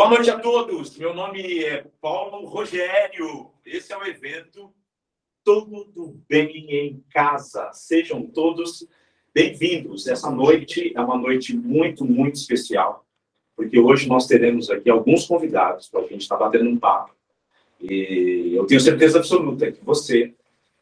Boa noite a todos. Meu nome é Paulo Rogério. Esse é o evento Tudo Bem em Casa. Sejam todos bem-vindos. Essa noite é uma noite muito, muito especial, porque hoje nós teremos aqui alguns convidados para a gente estar batendo um papo. E eu tenho certeza absoluta que você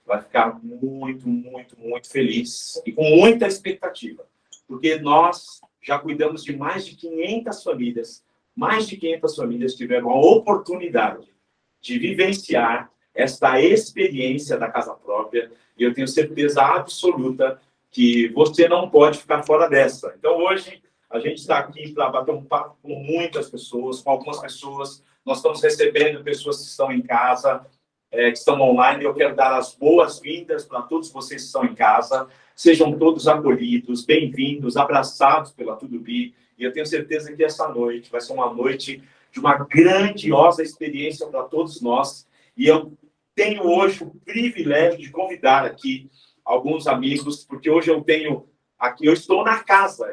vai ficar muito, muito, muito feliz e com muita expectativa, porque nós já cuidamos de mais de 500 famílias. Mais de 500 famílias tiveram a oportunidade de vivenciar esta experiência da casa própria, e eu tenho certeza absoluta que você não pode ficar fora dessa. Então, hoje, a gente está aqui para bater um papo com muitas pessoas, com algumas pessoas. Nós estamos recebendo pessoas que estão em casa, que estão online, e eu quero dar as boas-vindas para todos vocês que estão em casa. Sejam todos acolhidos, bem-vindos, abraçados pela Tudo Bem. E eu tenho certeza que essa noite vai ser uma noite de uma grandiosa experiência para todos nós. E eu tenho hoje o privilégio de convidar aqui alguns amigos, porque hoje eu tenho aqui, eu estou na casa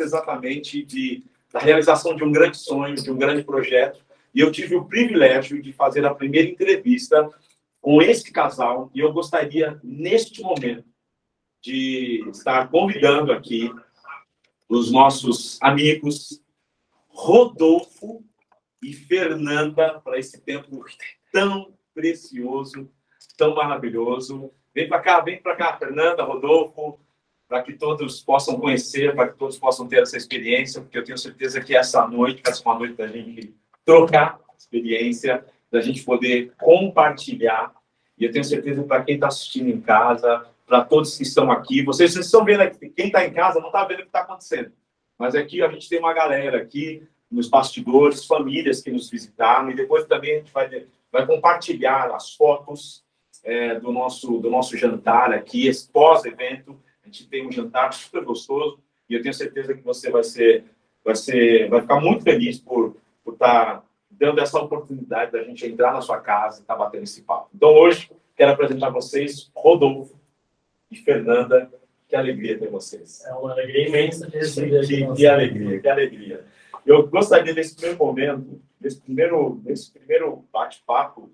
exatamente da realização de um grande sonho, de um grande projeto. E eu tive o privilégio de fazer a primeira entrevista com esse casal. E eu gostaria, neste momento, de estar convidando aqui os nossos amigos Rodolfo e Fernanda para esse tempo tão precioso, tão maravilhoso. Vem para cá, Fernanda, Rodolfo, para que todos possam conhecer, para que todos possam ter essa experiência, porque eu tenho certeza que essa noite vai ser uma noite da gente trocar experiência, da gente poder compartilhar. E eu tenho certeza que para quem está assistindo em casa, para todos que estão aqui, vocês estão vendo aqui, quem está em casa não está vendo o que está acontecendo. Mas aqui a gente tem uma galera aqui nos bastidores, famílias que nos visitaram, e depois também a gente vai compartilhar as fotos do nosso jantar aqui, esse pós-evento. A gente tem um jantar super gostoso, e eu tenho certeza que você vai ficar muito feliz por estar dando essa oportunidade da gente entrar na sua casa e estar batendo esse papo. Então, hoje, quero apresentar a vocês Rodolfo e Fernanda. Que alegria ter vocês. É uma alegria imensa de receber aqui. Que alegria, que alegria. Eu gostaria, nesse primeiro momento, nesse primeiro bate-papo,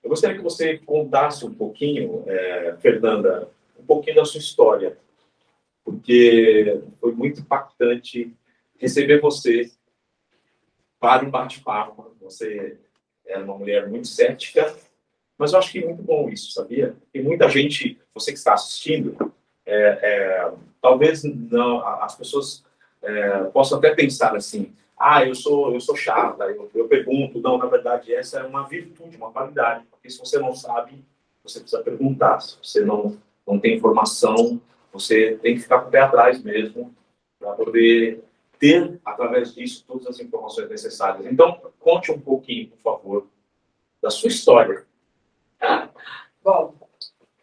eu gostaria que você contasse um pouquinho, Fernanda, um pouquinho da sua história, porque foi muito impactante receber você para um bate-papo. Você é uma mulher muito cética, mas eu acho que é muito bom isso, sabia? Tem muita gente, você que está assistindo, talvez não, as pessoas possam até pensar assim, eu sou chata, eu pergunto. Não, na verdade, essa é uma virtude, uma qualidade, porque se você não sabe, você precisa perguntar. Se você não tem informação, você tem que ficar com o pé atrás mesmo, para poder ter, através disso, todas as informações necessárias. Então, conte um pouquinho, por favor, da sua história. Bom,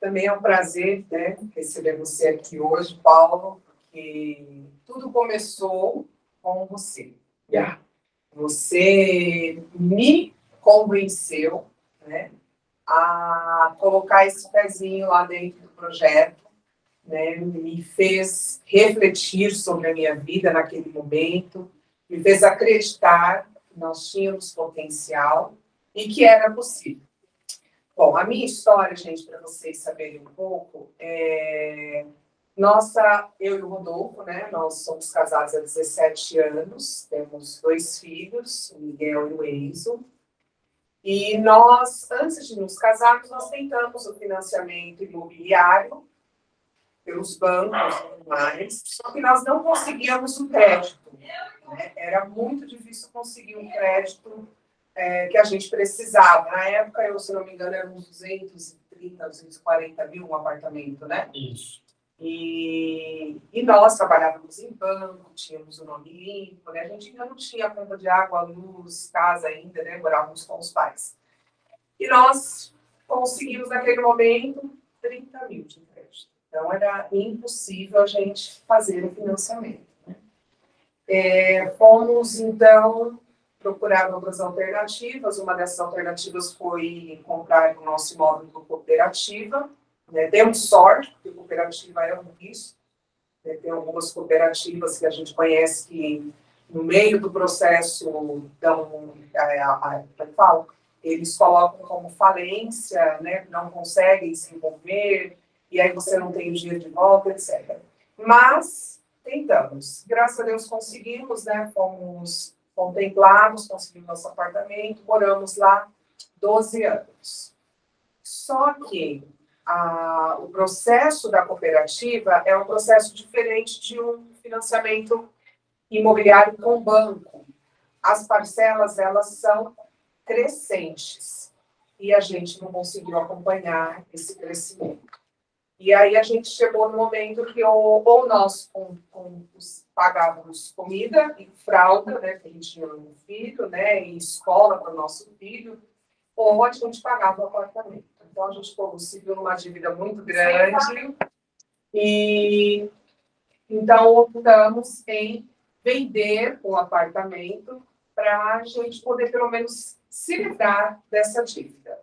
também é um prazer, né, receber você aqui hoje, Paulo, porque tudo começou com você. Yeah. Você me convenceu, né, a colocar esse pezinho lá dentro do projeto, né, me fez refletir sobre a minha vida naquele momento, me fez acreditar que nós tínhamos potencial e que era possível. Bom, a minha história, gente, para vocês saberem um pouco, eu e o Rodolfo, né, nós somos casados há 17 anos, temos 2 filhos, o Miguel e o Enzo, e nós, antes de nos casarmos, nós tentamos o financiamento imobiliário pelos bancos e tudo mais, só que nós não conseguíamos o crédito, né? Era muito difícil conseguir um crédito que a gente precisava. Na época, se não me engano, eram uns 230, 240 mil um apartamento, né? Isso. E nós trabalhávamos em banco, tínhamos o nome limpo, né? A gente ainda não tinha conta de água, luz, casa ainda, né? Morávamos com os pais. E nós conseguimos, naquele momento, 30 mil de crédito. Então, era impossível a gente fazer o financiamento, né? Fomos, então, procurar outras alternativas. Uma dessas alternativas foi comprar o nosso imóvel com cooperativa, né? Demos sorte, porque cooperativa é um risco, né? Tem algumas cooperativas que a gente conhece que no meio do processo, eles colocam como falência, né? Não conseguem se envolver, e aí você não tem o dinheiro de volta, etc. Mas tentamos. Graças a Deus conseguimos, né? Fomos contemplados, conseguimos nosso apartamento, moramos lá 12 anos. Só que o processo da cooperativa é um processo diferente de um financiamento imobiliário com banco. As parcelas, elas são crescentes e a gente não conseguiu acompanhar esse crescimento. E aí a gente chegou no momento que ou nós pagávamos comida e fralda, né, que a gente tinha um filho, né, e escola para o nosso filho, ou a gente pagava o apartamento. Então a gente se viu numa dívida muito grande e então optamos em vender o apartamento para a gente poder pelo menos se livrar dessa dívida.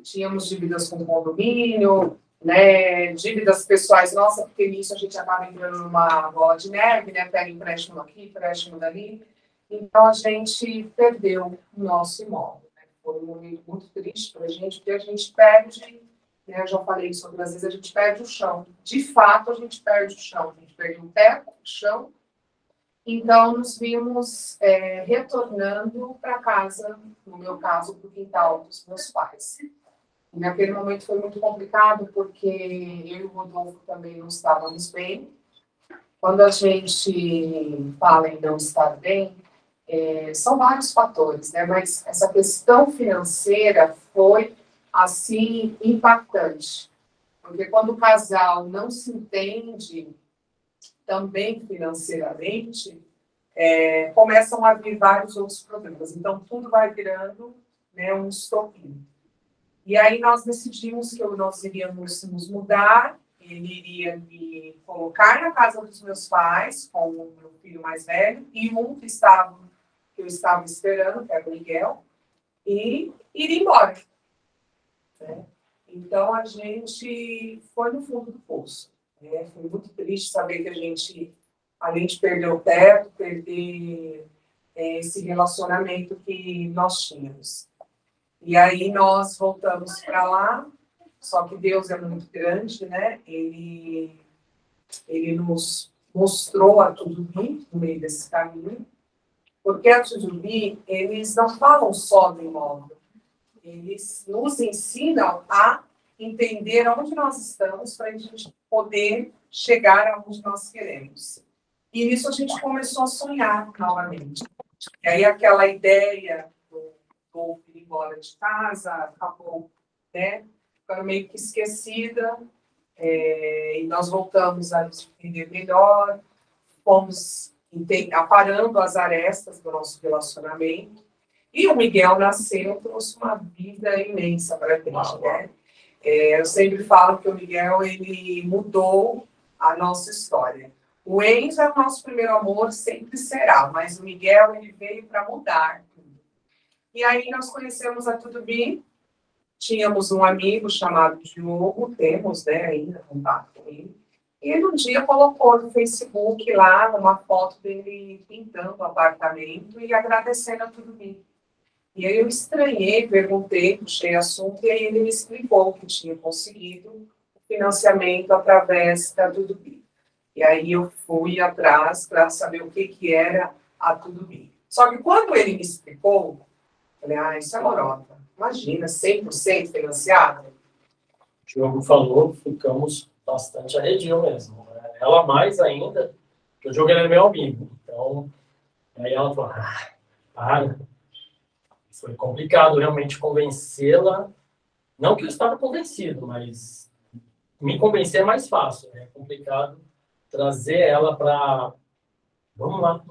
Tínhamos dívidas com o condomínio, né, dívidas pessoais, nossa, porque nisso a gente acaba entrando numa bola de neve, né, pega empréstimo aqui, empréstimo dali. Então, a gente perdeu o nosso imóvel. Né? Foi um momento muito triste para a gente, porque a gente perde, né, eu já falei isso outras vezes, a gente perde o chão. De fato, a gente perde o chão. A gente perde o teto, o chão. Então, nos vimos retornando para casa, no meu caso, para o quintal dos meus pais. E naquele momento foi muito complicado, porque eu e o Rodolfo também não estávamos bem. Quando a gente fala em não estar bem, são vários fatores, né? Mas essa questão financeira foi, assim, impactante. Porque quando o casal não se entende também financeiramente, começam a vir vários outros problemas. Então, tudo vai virando, né, um estopim. E aí nós decidimos que nós iríamos nos mudar, ele iria me colocar na casa dos meus pais, com o meu filho mais velho, e que eu estava esperando, que era o Miguel, e iria embora. Né? Então, a gente foi no fundo do poço. Né? Foi muito triste saber que a gente, além de perder o teto, perder esse relacionamento que nós tínhamos. E aí nós voltamos para lá, só que Deus é muito grande, né? Ele nos mostrou a Tudubi no meio desse caminho, porque a Tudubi, eles não falam só do imóvel, eles nos ensinam a entender onde nós estamos para a gente poder chegar aonde nós queremos. E nisso a gente começou a sonhar novamente. E aí aquela ideia ou ir embora de casa, acabou, né, ficando meio que esquecida, e nós voltamos a nos entender melhor, fomos aparando as arestas do nosso relacionamento, e o Miguel nasceu, trouxe uma vida imensa para a gente, né? Eu sempre falo que o Miguel, ele mudou a nossa história. O Enzo é o nosso primeiro amor, sempre será, mas o Miguel, ele veio para mudar. E aí nós conhecemos a Tudubi, tínhamos um amigo chamado Diogo, temos, né, ainda contato com ele, e ele um dia colocou no Facebook lá uma foto dele pintando o apartamento e agradecendo a Tudubi. E aí eu estranhei, perguntei, puxei assunto, e aí ele me explicou que tinha conseguido o financiamento através da Tudubi. E aí eu fui atrás para saber o que era a Tudubi. Só que quando ele me explicou, falei, isso é lorota. Imagina, 100% financiado. O Diogo falou, ficamos bastante arredio mesmo. Ela mais ainda, porque o Diogo era meu amigo. Então, aí ela falou, para. Foi complicado realmente convencê-la. Não que eu estava convencido, mas me convencer é mais fácil. É complicado trazer ela para... Vamos lá.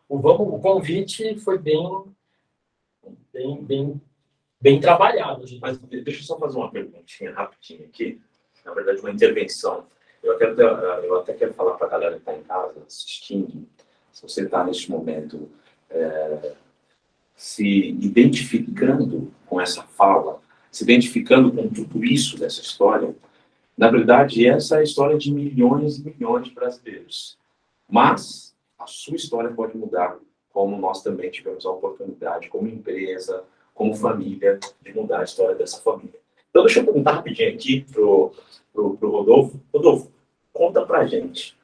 O convite foi bem trabalhado. Gente. Mas deixa eu só fazer uma perguntinha rapidinho aqui. Na verdade, uma intervenção. Eu até quero falar para a galera que está em casa assistindo, se você está neste momento se identificando com essa fala, se identificando com tudo isso dessa história, na verdade, essa é a história de milhões e milhões de brasileiros. Mas a sua história pode mudar como nós também tivemos a oportunidade, como empresa, como família, de mudar a história dessa família. Então, deixa eu perguntar rapidinho aqui pro Rodolfo. Rodolfo, conta pra gente.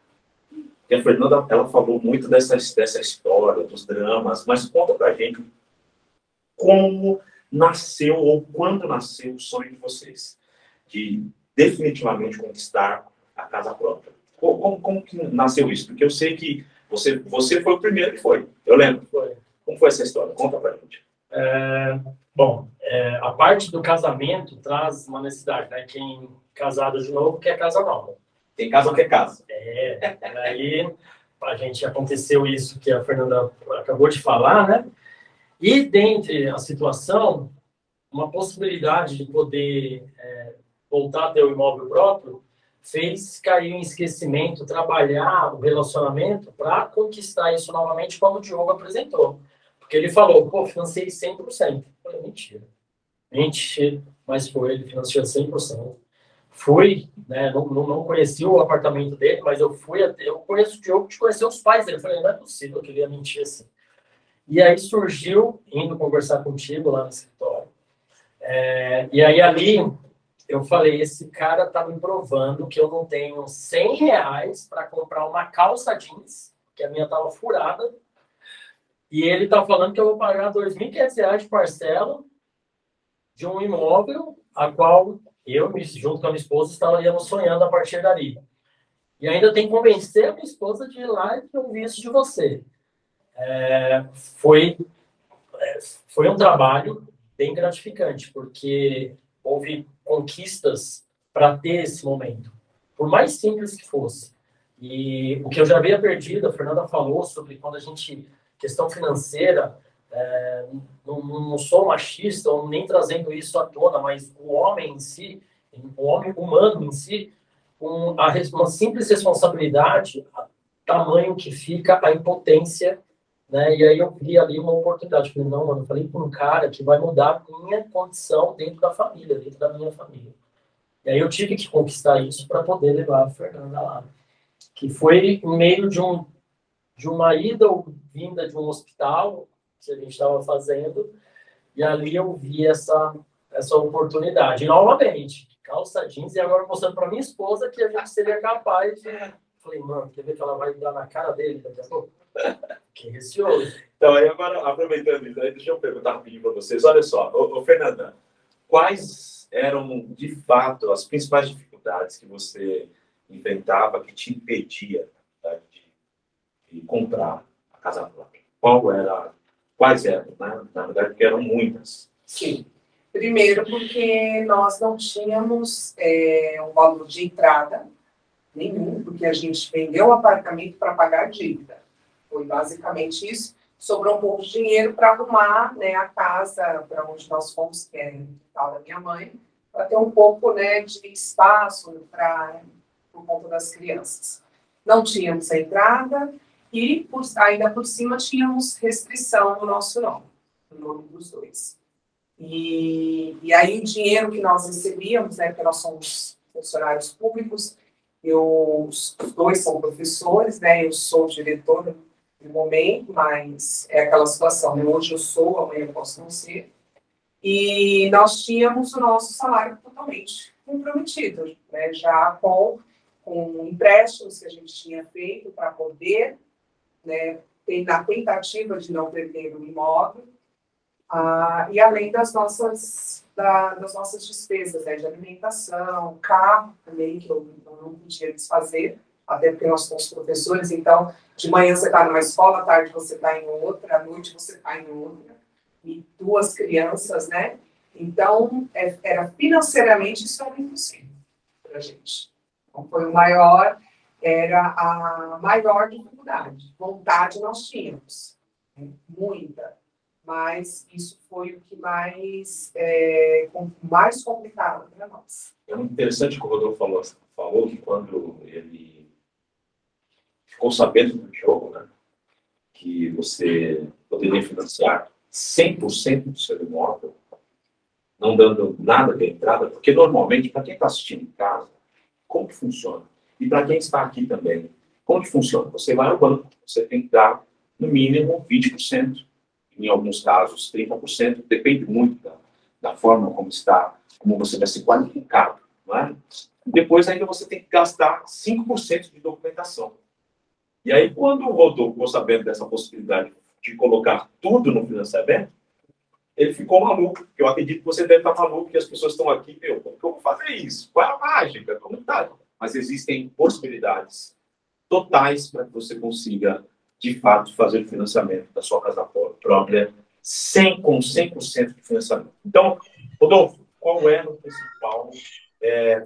Porque a Fernanda, ela falou muito dessa história, dos dramas, mas conta pra gente como nasceu ou quando nasceu o sonho de vocês de definitivamente conquistar a casa própria. Como que nasceu isso? Porque eu sei que você foi o primeiro que foi. Eu lembro. Foi. Como foi essa história? Conta pra gente. Bom, a parte do casamento traz uma necessidade, né? Quem casado de novo quer casa nova. Tem casa ou quer casa? Aí a gente aconteceu isso que a Fernanda acabou de falar, né? E dentre a situação, uma possibilidade de poder voltar a ter o imóvel próprio fez cair em esquecimento, trabalhar o relacionamento para conquistar isso novamente, como o Diogo apresentou. Porque ele falou, pô, financei 100%. Eu falei, mentira. Mentira, mas foi, ele financiou 100%. Fui, né, não conheci o apartamento dele, mas eu conheço o Diogo de conhecer os pais dele. Eu falei, não é possível que ele ia mentir assim. E aí surgiu, indo conversar contigo lá no escritório. E aí ali eu falei, esse cara tá me provando que eu não tenho R$100 para comprar uma calça jeans, que a minha tava furada, e ele tá falando que eu vou pagar R$2.500 de parcela de um imóvel, a qual eu, junto com a minha esposa, estaríamos sonhando a partir dali. E ainda tem que convencer a minha esposa de ir lá e ouvir isso de você. Foi um trabalho bem gratificante, porque houve conquistas para ter esse momento, por mais simples que fosse. E o que eu já havia perdido, a Fernanda falou sobre quando a gente, questão financeira, não sou machista, ou nem trazendo isso à tona, mas o homem em si, o homem humano em si, uma simples responsabilidade, tamanho que fica a impotência, né? E aí eu vi ali uma oportunidade. Falei, não, mano, eu falei com um cara que vai mudar a minha condição dentro da família, dentro da minha família. E aí eu tive que conquistar isso para poder levar a Fernanda lá. Que foi em meio de uma ida ou vinda de um hospital que a gente estava fazendo, e ali eu vi essa oportunidade. E, novamente, calça jeans, e agora mostrando para minha esposa que a gente seria capaz de... Falei, mano, quer ver que ela vai dar na cara dele daqui a pouco? Que receoso. Então, aí agora, aproveitando isso, deixa eu perguntar rapidinho para vocês. Olha só, Fernanda, quais eram, de fato, as principais dificuldades que você enfrentava que te impedia, tá, de comprar a casa própria? Quais eram, né? Na verdade, porque eram muitas. Sim. Primeiro, porque nós não tínhamos um valor de entrada nenhum, porque a gente vendeu o apartamento para pagar a dívida. Foi basicamente isso. Sobrou um pouco de dinheiro para arrumar, né, a casa para onde nós fomos, que é o quintal da minha mãe, para ter um pouco, né, de espaço por conta das crianças. Não tínhamos a entrada e ainda por cima tínhamos restrição no nosso nome, no nome dos dois. E aí o dinheiro que nós recebíamos, né, porque nós somos funcionários públicos, os dois são professores, né, eu sou diretora no momento, mas é aquela situação, né, hoje eu sou, amanhã eu posso não ser, e nós tínhamos o nosso salário totalmente comprometido, né, já com empréstimos que a gente tinha feito para poder, né, na tentativa de não perder o imóvel, e além das nossas despesas, né, de alimentação, carro também, que eu não podia desfazer, até porque nós somos professores, então, de manhã você está numa escola, à tarde você está em outra, à noite você está em outra, e duas crianças, né? Então, financeiramente, isso era impossível para a gente. Então, era a maior dificuldade. Vontade nós tínhamos, né? Muita. Mas isso foi o que mais complicado para nós. É muito interessante que o Rodolfo falou que quando ele ficou sabendo do jogo, né, que você poderia financiar 100% do seu imóvel, não dando nada de entrada, porque normalmente, para quem está assistindo em casa, como que funciona? E para quem está aqui também, como que funciona? Você vai ao banco, você tem que dar no mínimo 20%, em alguns casos 30%, depende muito da forma como você vai ser qualificado. Não é? Depois ainda você tem que gastar 5% de documentação. E aí, quando o Rodolfo ficou sabendo dessa possibilidade de colocar tudo no financiamento, ele ficou maluco, porque eu acredito que você deve estar maluco, que as pessoas estão aqui, meu, como que eu vou fazer isso? Qual é a mágica? Como tá? Mas existem possibilidades totais para que você consiga, de fato, fazer o financiamento da sua casa própria com 100% de financiamento. Então, Rodolfo, qual era o principal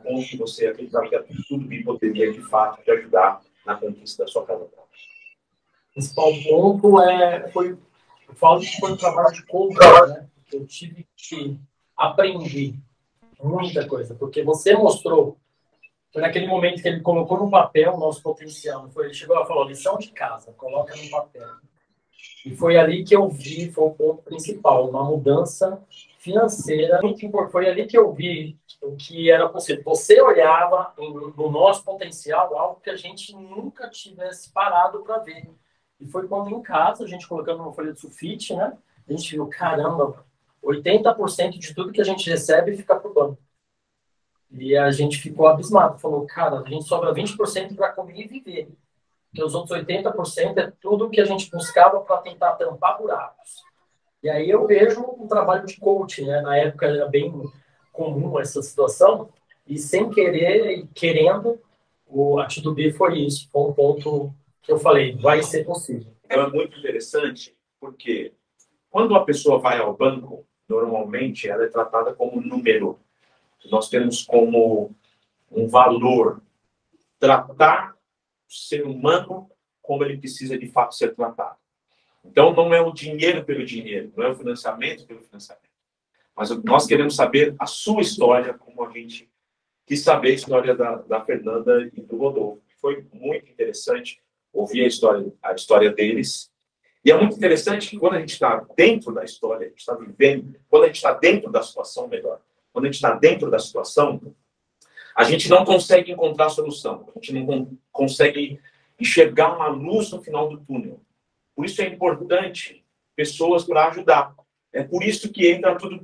ponto que você acreditava que a Tudo poderia, de fato, te ajudar na conquista da sua casa própria? O principal ponto eu falo que foi um trabalho de compra, né? Porque eu tive que aprender muita coisa, porque você mostrou, foi naquele momento que ele colocou no papel o nosso potencial, ele chegou e falou, lição de casa, coloca no papel. E foi ali que eu vi, foi o ponto principal, uma mudança financeira, muito importante. Foi ali que eu vi o que era possível. Você olhava no nosso potencial algo que a gente nunca tivesse parado para ver. E foi quando em casa, a gente colocando uma folha de sulfite, né? A gente viu, caramba, 80% de tudo que a gente recebe fica para o banco. E a gente ficou abismado. Falou, cara, a gente sobra 20% para comer e viver. Porque os outros 80% é tudo que a gente buscava para tentar tampar buracos. E aí eu vejo um trabalho de coaching, né? Na época era bem comum essa situação, e sem querer e querendo, a Tudo foi isso. Foi um ponto que eu falei, vai ser possível. É muito interessante, porque quando a pessoa vai ao banco, normalmente ela é tratada como um número. Nós temos como um valor tratar o ser humano como ele precisa de fato ser tratado. Então, não é o dinheiro pelo dinheiro, não é o financiamento pelo financiamento. Mas nós queremos saber a sua história, como a gente quis saber a história da Fernanda e do Rodolfo. Foi muito interessante ouvir a história deles. E é muito interessante que quando a gente está dentro da história, a gente está vivendo, quando a gente está dentro da situação, melhor, quando a gente está dentro da situação, a gente não consegue encontrar a solução, a gente não consegue enxergar uma luz no final do túnel. Por isso é importante pessoas para ajudar. É por isso que entra a Tudo.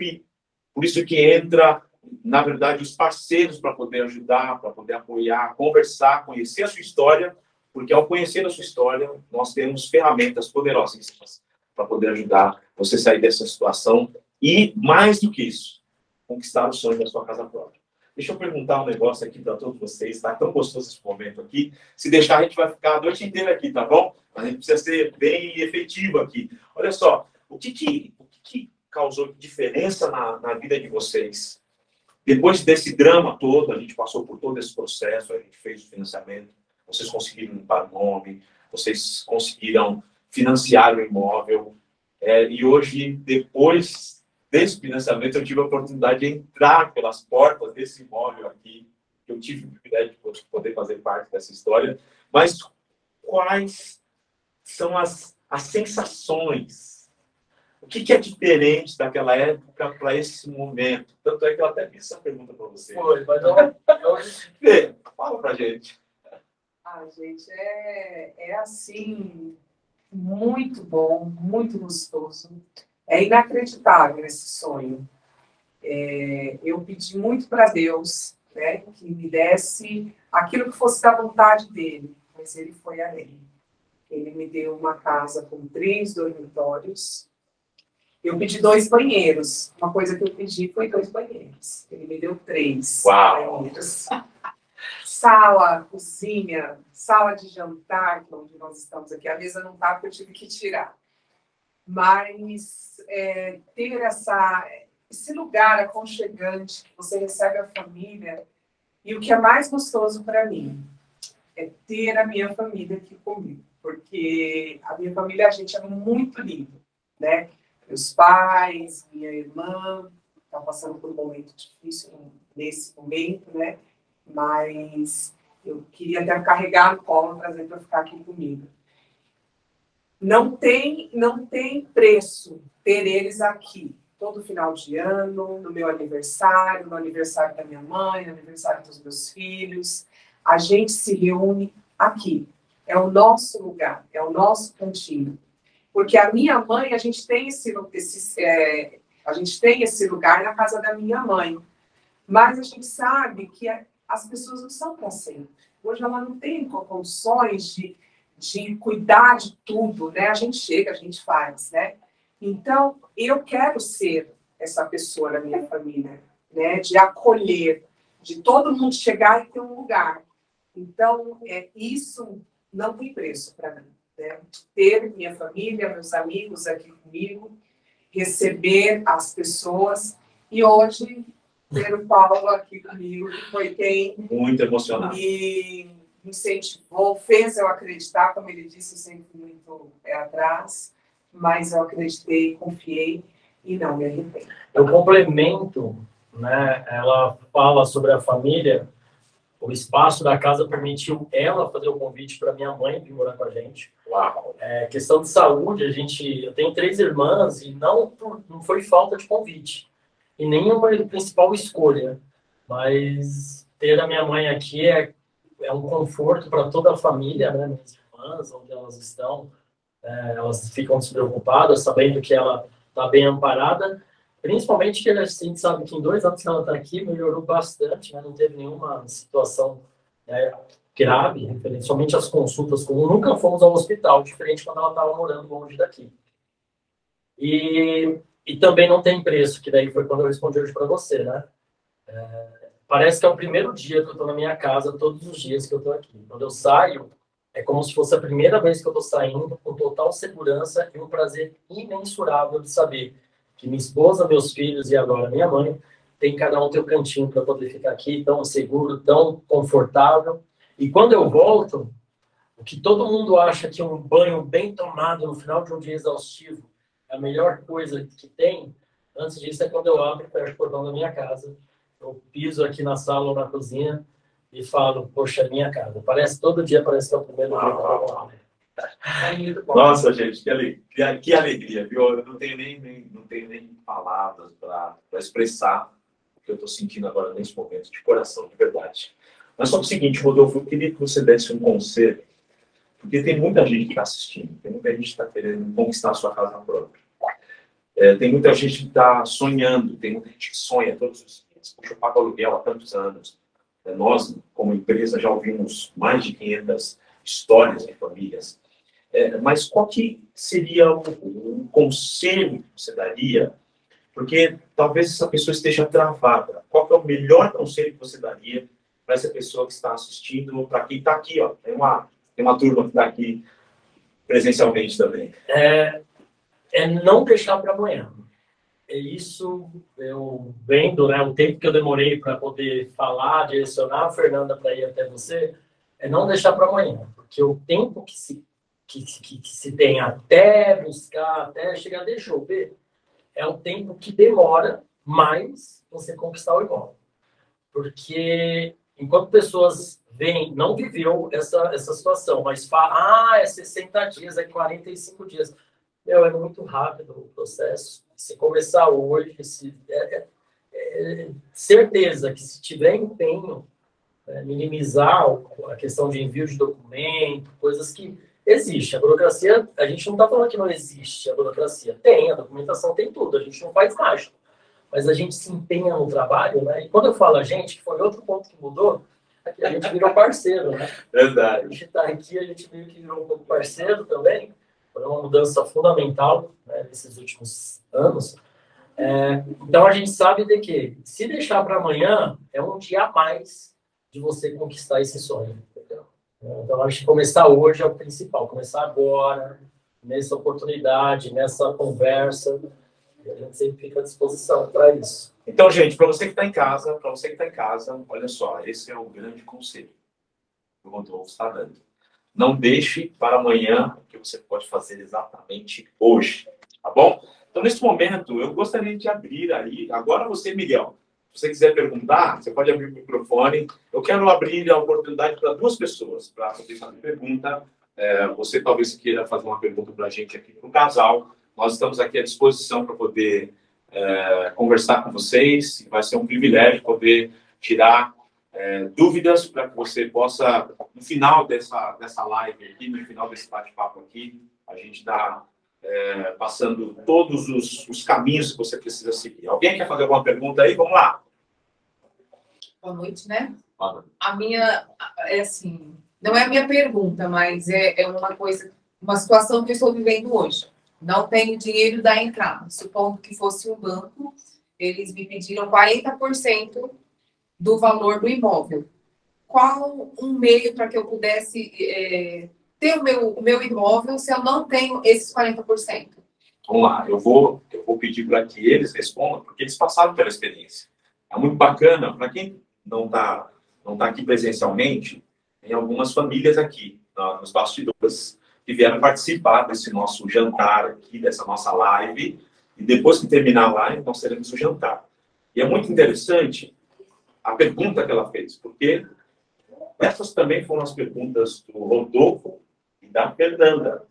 Por isso que entra, na verdade, os parceiros para poder ajudar, para poder apoiar, conversar, conhecer a sua história, porque ao conhecer a sua história, nós temos ferramentas poderosas para poder ajudar você a sair dessa situação e, mais do que isso, conquistar o sonho da sua casa própria. Deixa eu perguntar um negócio aqui para todos vocês, tá tão gostoso esse momento aquaqui. Se deixar, a gente vai ficar a noite inteira aqui, tá bom? A gente precisa ser bem efetivo aqui. Olha só, o que causou diferença na vida de vocês? Depois desse drama todo, a gente passou por todo esse processo, a gente fez o financiamento, vocês conseguiram limpar o nome, vocês conseguiram financiar o imóvel, e hoje, depois desse financiamento, eu tive a oportunidade de entrar pelas portas desse imóvel aqui, que eu tive o privilégio de poder fazer parte dessa história. Mas quais são as sensações? O que é diferente daquela época para esse momento? Tanto é que eu até fiz essa pergunta para você. Foi, mas Fê, fala para a gente. Gente, é assim, muito bom, muito gostoso. É inacreditável esse sonho. Eu pedi muito para Deus, né, que me desse aquilo que fosse da vontade dele, mas ele foi além. Ele me deu uma casa com 3 dormitórios. Eu pedi 2 banheiros. Uma coisa que eu pedi foi 2 banheiros. Ele me deu 3 banheiros. Sala, cozinha, sala de jantar, onde nós estamos aqui. A mesa não está porque eu tive que tirar. Mas ter esse lugar aconchegante que você recebe a família. E o que é mais gostoso para mim é ter a minha família aqui comigo. Porque a minha família, a gente é muito lindo, né? Meus pais, minha irmã, estão passando por um momento difícil nesse momento, né? Mas eu queria até carregar no colo, trazer para ficar aqui comigo. Não tem preço ter eles aqui. Todo final de ano, no meu aniversário, no aniversário da minha mãe, no aniversário dos meus filhos. A gente se reúne aqui. É o nosso lugar, é o nosso cantinho. Porque a minha mãe, a gente tem esse lugar na casa da minha mãe. Mas a gente sabe que as pessoas não são para sempre. Hoje ela não tem condições de cuidar de tudo, né? A gente chega, a gente faz, né? Então, eu quero ser essa pessoa na minha família, né? De acolher, de todo mundo chegar e ter um lugar. Então, isso não tem preço para mim, né? Ter minha família, meus amigos aqui comigo, receber as pessoas e hoje ter o Paulo aqui comigo, que foi quem muito emocionado. Me incentivou, fez eu acreditar, como ele disse, eu sempre fui muito atrás, mas eu acreditei, confiei e não me arrependo. Eu complemento, né? Ela fala sobre a família. O espaço da casa permitiu ela fazer o convite para minha mãe vir morar com a gente. Uau. Questão de saúde, eu tenho 3 irmãs e não foi falta de convite. E nem uma principal escolha. Mas ter a minha mãe aqui é um conforto para toda a família, né? Minhas irmãs, onde elas estão, elas ficam despreocupadas, sabendo que ela está bem amparada. Principalmente que a gente sabe que em 2 anos que ela está aqui, melhorou bastante, né? Não teve nenhuma situação grave, principalmente as consultas, como nunca fomos ao hospital, diferente quando ela estava morando longe daqui. E também não tem preço, que daí foi quando eu respondi hoje para você, né? Parece que é o primeiro dia que eu estou na minha casa, todos os dias que eu estou aqui. Quando eu saio, é como se fosse a primeira vez que eu estou saindo, com total segurança e um prazer imensurável de saber que minha esposa, meus filhos e agora minha mãe tem cada um teu cantinho para poder ficar aqui, tão seguro, tão confortável. E quando eu volto, o que todo mundo acha que um banho bem tomado no final de um dia exaustivo é a melhor coisa que tem, antes disso é quando eu abro e fecho o portão da minha casa, eu piso aqui na sala ou na cozinha e falo, poxa, é minha casa. Todo dia parece que é o primeiro dia que eu vou lá. Nossa, gente, que alegria, viu? Eu não tenho nem palavras para expressar o que eu estou sentindo agora nesse momento, de coração, de verdade. Mas só o seguinte, Rodolfo, eu queria que você desse um conselho, porque tem muita gente que está assistindo, tem muita gente que está querendo conquistar a sua casa própria. Tem muita gente que está sonhando, tem muita gente que sonha todos os dias. Poxa, eu pago aluguel há tantos anos. Nós, como empresa, já ouvimos mais de 500 histórias de famílias. Mas qual que seria o conselho que você daria? Porque talvez essa pessoa esteja travada. Qual que é o melhor conselho que você daria para essa pessoa que está assistindo, para quem está aqui? Ó, tem uma turma que está aqui presencialmente também. Não deixar para amanhã. Isso, eu vendo, né, o tempo que eu demorei para poder falar, direcionar a Fernanda para ir até você, é não deixar para amanhã. Porque o tempo que se tem até buscar, até chegar a chover, é o tempo que demora mais você conquistar o imóvel. Porque enquanto pessoas não viveu essa situação, mas fala, é 60 dias, é 45 dias. É muito rápido o processo. Se começar hoje, certeza que se tiver empenho, minimizar a questão de envio de documento, coisas que existe. A burocracia, a gente não está falando que não existe a burocracia. Tem, a documentação tem tudo, a gente não faz mágica. Mas a gente se empenha no trabalho, né? E quando eu falo a gente, que foi outro ponto que mudou, aqui a gente virou parceiro, né? Verdade. A gente está aqui, a gente meio que virou um pouco parceiro também. Foi uma mudança fundamental, né, nesses últimos anos. Então, a gente sabe de que, se deixar para amanhã, é um dia a mais de você conquistar esse sonho. Entendeu? Então, acho que começar hoje é o principal. Começar agora, nessa oportunidade, nessa conversa. E a gente sempre fica à disposição para isso. Então, gente, para você que está em casa, olha só, esse é o grande conselho que o Rodolfo está dando. Não deixe para amanhã o que você pode fazer exatamente hoje, tá bom? Então, nesse momento, eu gostaria de abrir aí, agora você, Miguel, se você quiser perguntar, você pode abrir o microfone. Eu quero abrir a oportunidade para 2 pessoas, para poder fazer pergunta. Você talvez queira fazer uma pergunta para a gente aqui, para o casal. Nós estamos aqui à disposição para poder conversar com vocês. Vai ser um privilégio poder tirar dúvidas para que você possa, no final dessa live aqui, no final desse bate-papo aqui, a gente dá passando todos os caminhos que você precisa seguir. Alguém quer fazer alguma pergunta aí? Vamos lá. Boa noite, né? Boa noite. A minha, é assim, não é a minha pergunta, mas é uma coisa, uma situação que eu estou vivendo hoje. Não tenho dinheiro da entrada. Supondo que fosse um banco, eles me pediram 40% do valor do imóvel. Qual um meio para que eu pudesse ter o meu imóvel se eu não tenho esses 40%? Vamos lá, eu vou pedir para que eles respondam, porque eles passaram pela experiência. É muito bacana, para quem não tá aqui presencialmente, tem algumas famílias aqui, nos bastidores, que vieram participar desse nosso jantar aqui, dessa nossa live, e depois que terminar a live, nós teremos o jantar. E é muito interessante a pergunta que ela fez, porque essas também foram as perguntas do Rodolfo e da Fernanda.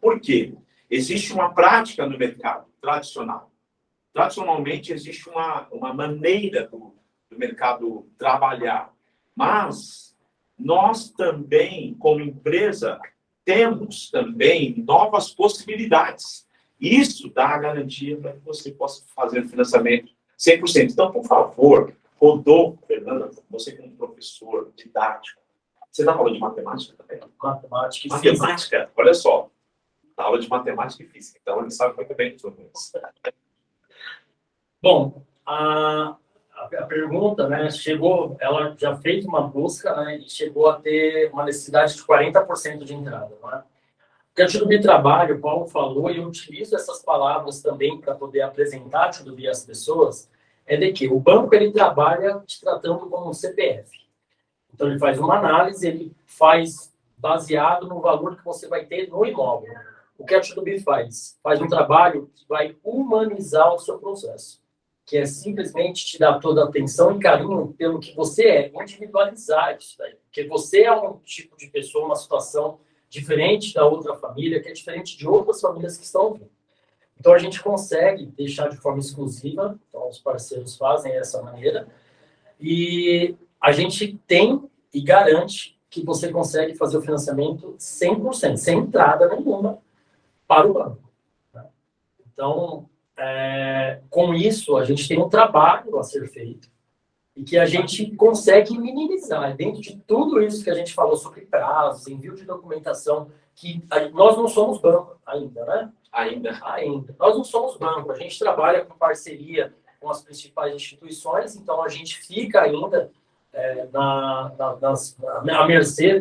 Por quê? Existe uma prática no mercado tradicional. Tradicionalmente, existe uma maneira do mercado trabalhar. Mas nós também, como empresa, temos também novas possibilidades. Isso dá a garantia para que você possa fazer o financiamento 100%. Então, por favor, Rodolfo, Fernanda, você como professor didático, você dá aula de matemática também? Matemática e Matemática, olha só. Dá aula de matemática e física, então ele sabe muito bem sobre isso. Bom, a pergunta, né, chegou, ela já fez uma busca, né, e chegou a ter uma necessidade de 40% de entrada, né? Porque a Tudo trabalho, o Paulo falou, e eu utilizo essas palavras também para poder apresentar a Tudo às pessoas, é de que o banco, ele trabalha te tratando como um CPF. Então, ele faz uma análise, ele faz baseado no valor que você vai ter no imóvel. O que a Tudo faz? Faz um trabalho que vai humanizar o seu processo, que é simplesmente te dar toda a atenção e carinho pelo que você é, individualizar isso daí. Porque você é um tipo de pessoa, uma situação diferente da outra família, que é diferente de outras famílias que estão vindo. Então, a gente consegue deixar de forma exclusiva, então os parceiros fazem dessa maneira, e a gente tem e garante que você consegue fazer o financiamento 100%, sem entrada nenhuma para o banco. Então, com isso, a gente tem um trabalho a ser feito e que a gente consegue minimizar. Dentro de tudo isso que a gente falou sobre prazos, envio de documentação, que nós não somos banco ainda, né? Ainda. Nós não somos banco. A gente trabalha com parceria com as principais instituições, então a gente fica ainda à mercê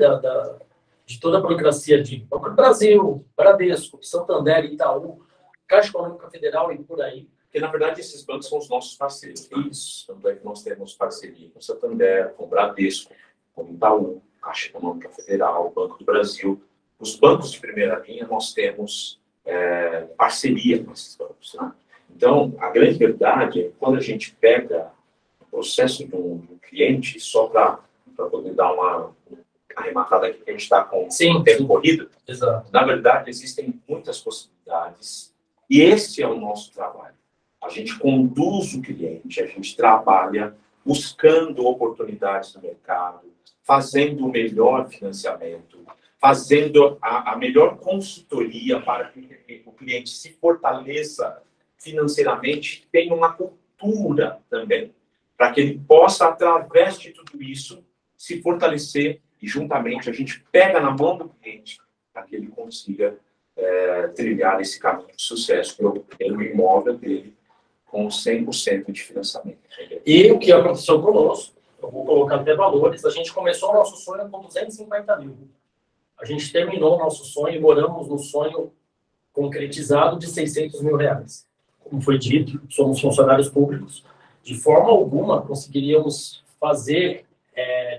de toda a burocracia de Banco do Brasil, Bradesco, Santander, Itaú, Caixa Econômica Federal e por aí. Porque, na verdade, esses bancos são os nossos parceiros. Né? Isso. Tanto é que nós temos parceria com o Santander, com o Bradesco, com o Itaú, Caixa Econômica Federal, Banco do Brasil. Os bancos de primeira linha, nós temos parceria com esses bancos. Né? Então, a grande verdade é que quando a gente pega o processo de um cliente, só para poder dar uma arrematada aqui, que a gente está com o tempo corrido, exato. Na verdade, existem muitas possibilidades e esse é o nosso trabalho. A gente conduz o cliente, a gente trabalha buscando oportunidades no mercado, fazendo o melhor financiamento, fazendo a melhor consultoria para que o cliente se fortaleça financeiramente, tenha uma cultura também, para que ele possa, através de tudo isso, se fortalecer e, juntamente, a gente pega na mão do cliente para que ele consiga trilhar esse caminho de sucesso pelo imóvel dele com 100% de financiamento. E o que aconteceu conosco, eu vou colocar até valores, a gente começou o nosso sonho com 250 mil. A gente terminou o nosso sonho e moramos no sonho concretizado de 600 mil reais. Como foi dito, somos funcionários públicos. De forma alguma conseguiríamos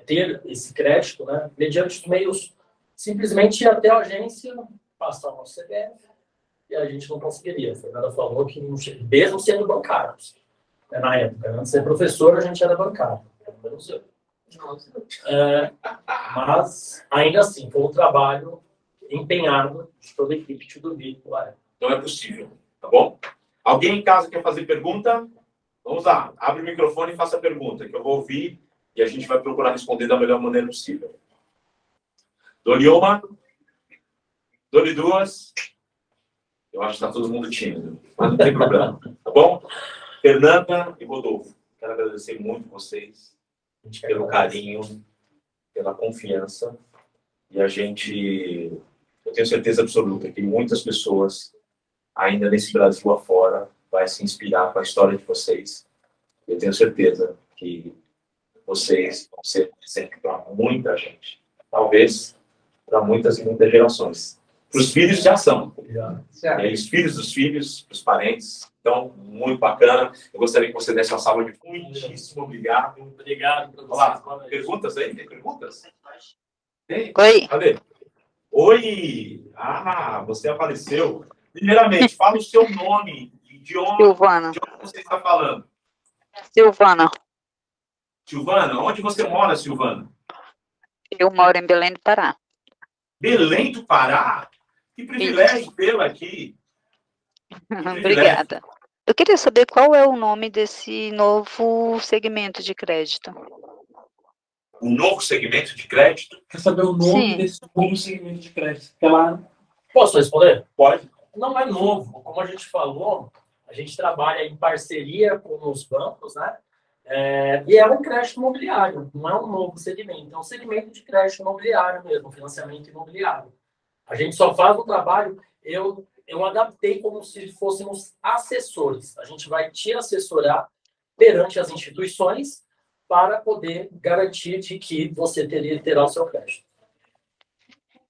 ter esse crédito, né, mediante os meios, simplesmente ir até a agência, passar o nosso CPF, e a gente não conseguiria. A Fernanda falou que, mesmo sendo bancários, na época, antes de ser professor, a gente era bancário, pelo menos eu. Mas, ainda assim, foi um trabalho empenhado de toda a equipe de Tudo lá. Não é possível, tá bom? Alguém em casa quer fazer pergunta? Vamos lá, abre o microfone e faça a pergunta, que eu vou ouvir e a gente vai procurar responder da melhor maneira possível. Dole uma, dole duas. Eu acho que está todo mundo tímido, mas não tem problema, tá bom? Fernanda e Rodolfo, quero agradecer muito vocês pelo carinho, pela confiança. E eu tenho certeza absoluta que muitas pessoas, ainda nesse Brasil afora, vai se inspirar com a história de vocês. Eu tenho certeza que vocês vão ser um exemplo para muita gente. Talvez para muitas e muitas gerações. Para os filhos já são. Já. E os filhos dos filhos, os parentes. Então, muito bacana. Eu gostaria que você desse uma salva de muitíssimo obrigado. Obrigado para Olá, vocês. perguntas aí? Tem perguntas? Tem? Oi. Cadê? Oi! Ah, você apareceu. Primeiramente, fala o seu nome e de onde Silvana. você está falando. Silvana. Silvana, onde você mora, Silvana? Eu moro em Belém do Pará. Belém do Pará? Que privilégio tê-la aqui. Obrigada. Eu queria saber qual é o nome desse novo segmento de crédito. Um novo segmento de crédito? Quer saber o nome Sim. desse novo segmento de crédito? Posso responder? Pode. Não é novo. Como a gente falou, a gente trabalha em parceria com os bancos, né? E é um crédito imobiliário, não é um novo segmento. É um segmento de crédito imobiliário mesmo, financiamento imobiliário. A gente só faz o trabalho, eu adaptei como se fôssemos assessores. A gente vai te assessorar perante as instituições para poder garantir de que você terá o seu crédito.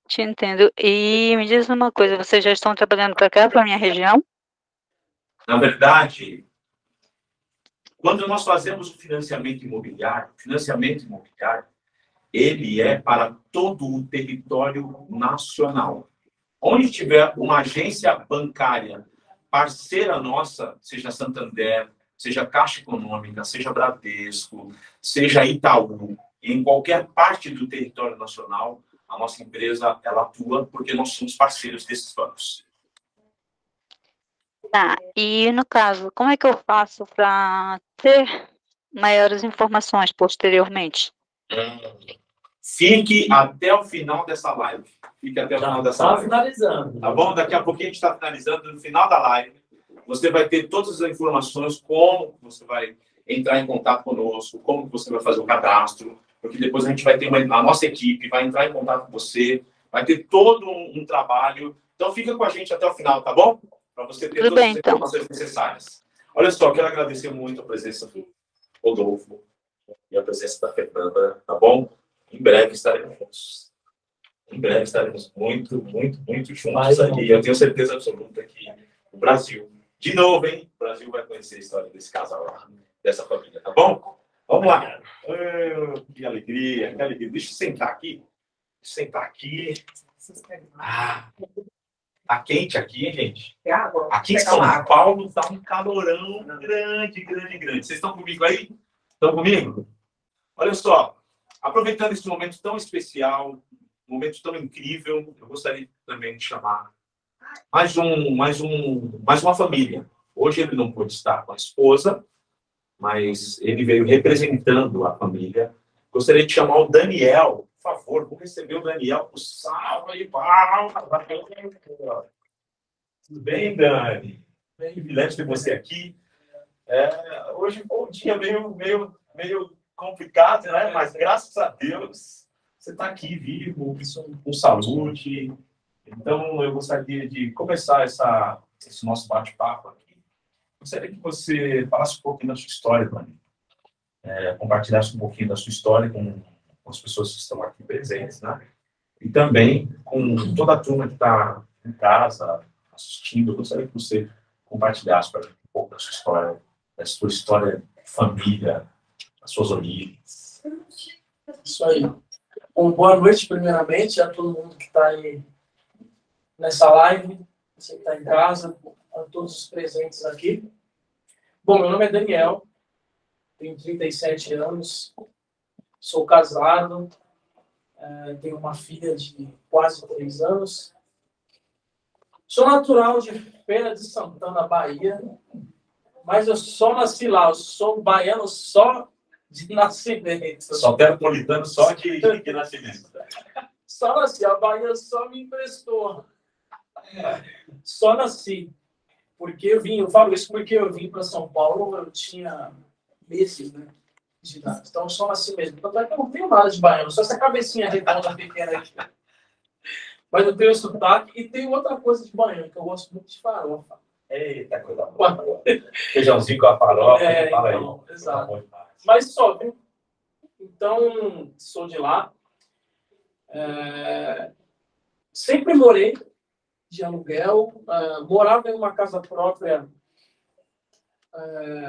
Te entendo. E me diz uma coisa, vocês já estão trabalhando para cá, para a minha região? Na verdade, quando nós fazemos o financiamento imobiliário, ele é para todo o território nacional. Onde tiver uma agência bancária parceira nossa, seja Santander, seja Caixa Econômica, seja Bradesco, seja Itaú, em qualquer parte do território nacional, a nossa empresa ela atua porque nós somos parceiros desses bancos. Tá. E no caso, como é que eu faço para ter maiores informações posteriormente? Fique até o final dessa live. Fique até o final dessa Está live. finalizando. Tá bom? Daqui a pouquinho a gente está finalizando. No final da live, você vai ter todas as informações, como você vai entrar em contato conosco, como você vai fazer o cadastro, porque depois a gente vai ter a nossa equipe, vai entrar em contato com você, vai ter todo um trabalho. Então, fica com a gente até o final, tá bom? Para você ter Tudo todas bem, as então. informações necessárias. Olha só, quero agradecer muito a presença do Rodolfo e a presença da Fernanda, tá bom? Em breve estaremos juntos. Em breve estaremos muito juntos aqui. Eu tenho certeza absoluta que o Brasil, de novo, hein? O Brasil vai conhecer a história desse casal lá, dessa família, tá bom? Vamos lá. Que alegria, que alegria. Deixa eu sentar aqui. Ah, tá quente aqui, hein, gente? Tem água? Aqui em Pegar São uma água. Paulo tá um calorão grande. Vocês estão comigo aí? Estão comigo? Olha só, aproveitando esse momento tão especial, um momento tão incrível, eu gostaria também de chamar mais uma família. Hoje ele não pôde estar com a esposa, mas ele veio representando a família. Gostaria de chamar o Daniel. Por favor, vamos receber o Daniel com salva e palmas. Tudo bem, Dani? Bem, privilégio ter você aqui. Hoje foi um dia meio complicado, né? Mas graças a Deus você está aqui vivo, com saúde. Então, eu gostaria de começar esse nosso bate-papo aqui. Gostaria que você falasse um pouquinho da sua história, Dani. Compartilhasse um pouquinho da sua história com as pessoas que estão aqui presentes, né? E também com toda a turma que está em casa assistindo. Eu gostaria que você compartilhasse para a gente um pouco da sua história de família, das suas origens. Isso aí. Bom, boa noite, primeiramente, a todo mundo que está aí nessa live, você que está em casa, a todos os presentes aqui. Bom, meu nome é Daniel, tenho 37 anos, sou casado, tenho uma filha de quase 3 anos. Sou natural de Feira de Santana, Bahia, mas eu só nasci lá, eu sou baiano só de nascimento. Só termopolitano, só de nascimento. Só nasci, a Bahia só me emprestou Só nasci. Porque eu falo isso porque eu vim para São Paulo, eu tinha meses, né, de idade. Então, eu só nasci mesmo. Tanto é que eu não tenho nada de baiano, só essa cabecinha redonda pequena aqui. Mas eu tenho sotaque e tem outra coisa de baiano, que eu gosto muito de farofa. Eita, coisa boa. Feijãozinho com a farofa, fala então, aí. Exato. Mas só, viu? Então, sou de lá. Sempre morei de aluguel. Morava em uma casa própria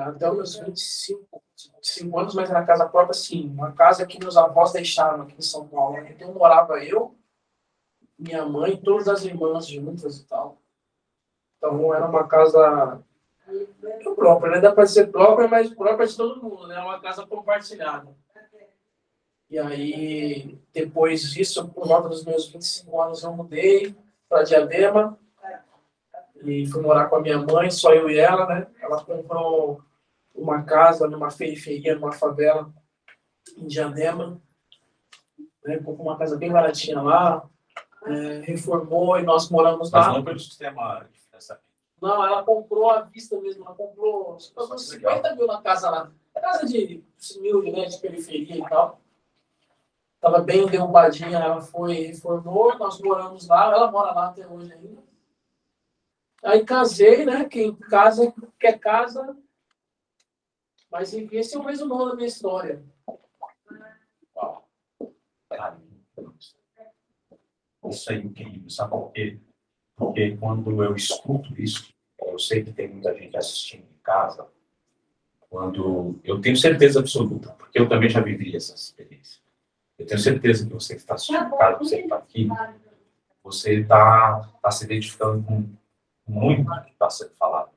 até os meus 25 anos, mas era casa própria, sim. Uma casa que meus avós deixaram aqui em São Paulo. Então, morava eu, minha mãe, todas as irmãs juntas e tal. Então, era uma casa muito própria, né? Dá para ser própria, mas própria de todo mundo, né? Uma casa compartilhada. E aí, depois disso, por volta dos meus 25 anos, eu mudei para Diadema e fui morar com a minha mãe, só eu e ela, né? Ela comprou uma casa numa periferia, numa favela em Diadema, né? Comprou uma casa bem baratinha lá, reformou e nós moramos lá. Mas não pelo sistema de financiamento. Não, ela comprou à vista mesmo, ela comprou uns 50 mil na casa lá. Casa de humilde, né? De periferia e tal. Estava bem derrubadinha, ela foi, reformou, nós moramos lá, ela mora lá até hoje ainda. Aí casei, né? Quem casa, quer casa. Mas esse é o mesmo nome da minha história. Isso é incrível, sabe por quê? Porque quando eu escuto isso, eu sei que tem muita gente assistindo em casa, quando eu tenho certeza absoluta, porque eu também já vivi essa experiência. Eu tenho certeza que você que está assistindo em casa, você que está aqui, você está se identificando com muito do que está sendo falado.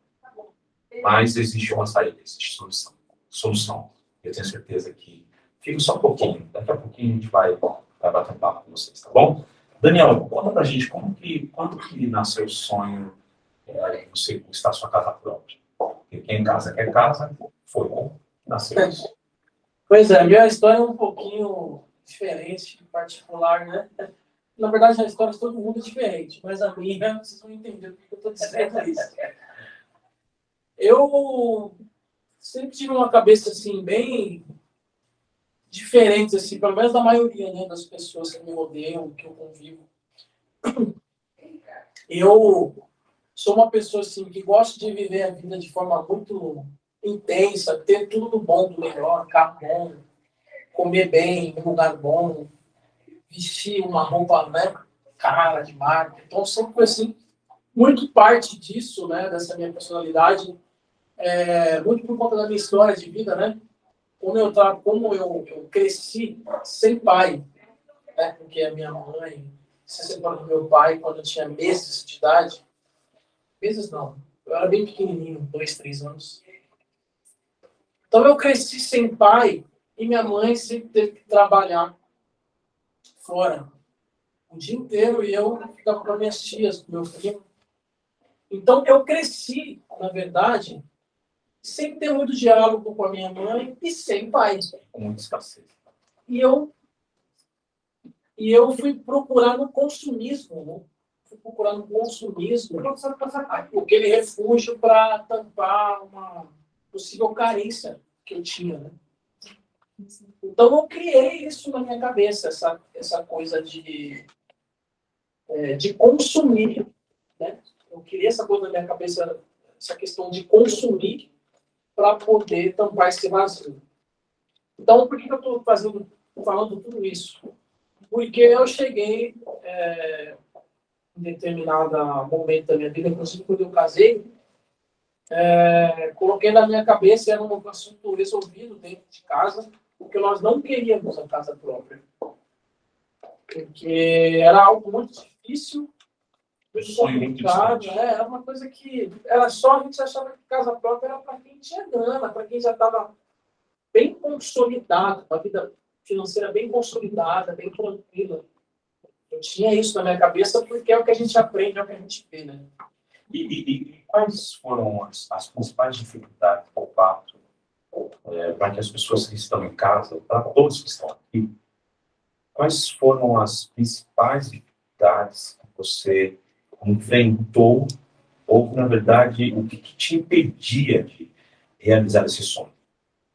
Mas existe uma saída, existe solução. Eu tenho certeza que... Fica só um pouquinho, daqui a pouquinho a gente vai bater um papo com vocês, tá bom? Daniel, conta pra gente quando que nasceu o sonho de você conquistar sua casa própria? Porque quem casa quer casa, foi bom, nasceu isso. Pois é, a minha história é um pouquinho diferente, particular, né? Na verdade, a história de todo mundo é diferente, mas a minha, vocês vão entender o que eu estou dizendo isso. Eu sempre tive uma cabeça, assim, bem diferente, assim, pelo menos da maioria, né, das pessoas que me rodeiam, que eu convivo. Eu sou uma pessoa, assim, que gosta de viver a vida de forma muito intensa, ter tudo do bom, do melhor, carro bom, comer bem, um lugar bom, vestir uma roupa, né, cara, de marca. Então, sempre foi assim, muito parte disso, né, dessa minha personalidade, muito por conta da minha história de vida, né, como eu cresci sem pai, né, porque a minha mãe se separou do meu pai quando eu tinha meses de idade. Meses não, eu era bem pequenininho, 2, 3 anos. Então, eu cresci sem pai e minha mãe sempre teve que trabalhar fora o dia inteiro e eu ficava com minhas tias, com meu primo. Então, eu cresci, na verdade, sem ter muito diálogo com a minha mãe e sem pai. Com muita escassez. E eu fui procurar no consumismo, né? Aquele refúgio para tampar uma possível carência que eu tinha, né? Então, eu criei isso na minha cabeça, essa coisa de consumir, né? Eu criei essa coisa na minha cabeça, essa questão de consumir para poder tampar esse vazio. Então, por que eu estou falando tudo isso? Porque eu cheguei em determinado momento da minha vida, inclusive quando eu casei, coloquei na minha cabeça, era um assunto resolvido dentro de casa, porque nós não queríamos a casa própria. Porque era algo muito difícil, muito complicado, era uma coisa que era só, a gente achava que casa própria era para quem tinha grana, para quem já estava bem consolidado, uma vida financeira bem consolidada, bem tranquila. Eu tinha isso na minha cabeça porque é o que a gente aprende, é o que a gente vê, né? E quais foram as principais dificuldades do fato para que as pessoas que estão em casa, para todos que estão aqui, quais foram as principais dificuldades que você enfrentou, ou, na verdade, o que te impedia de realizar esse sonho?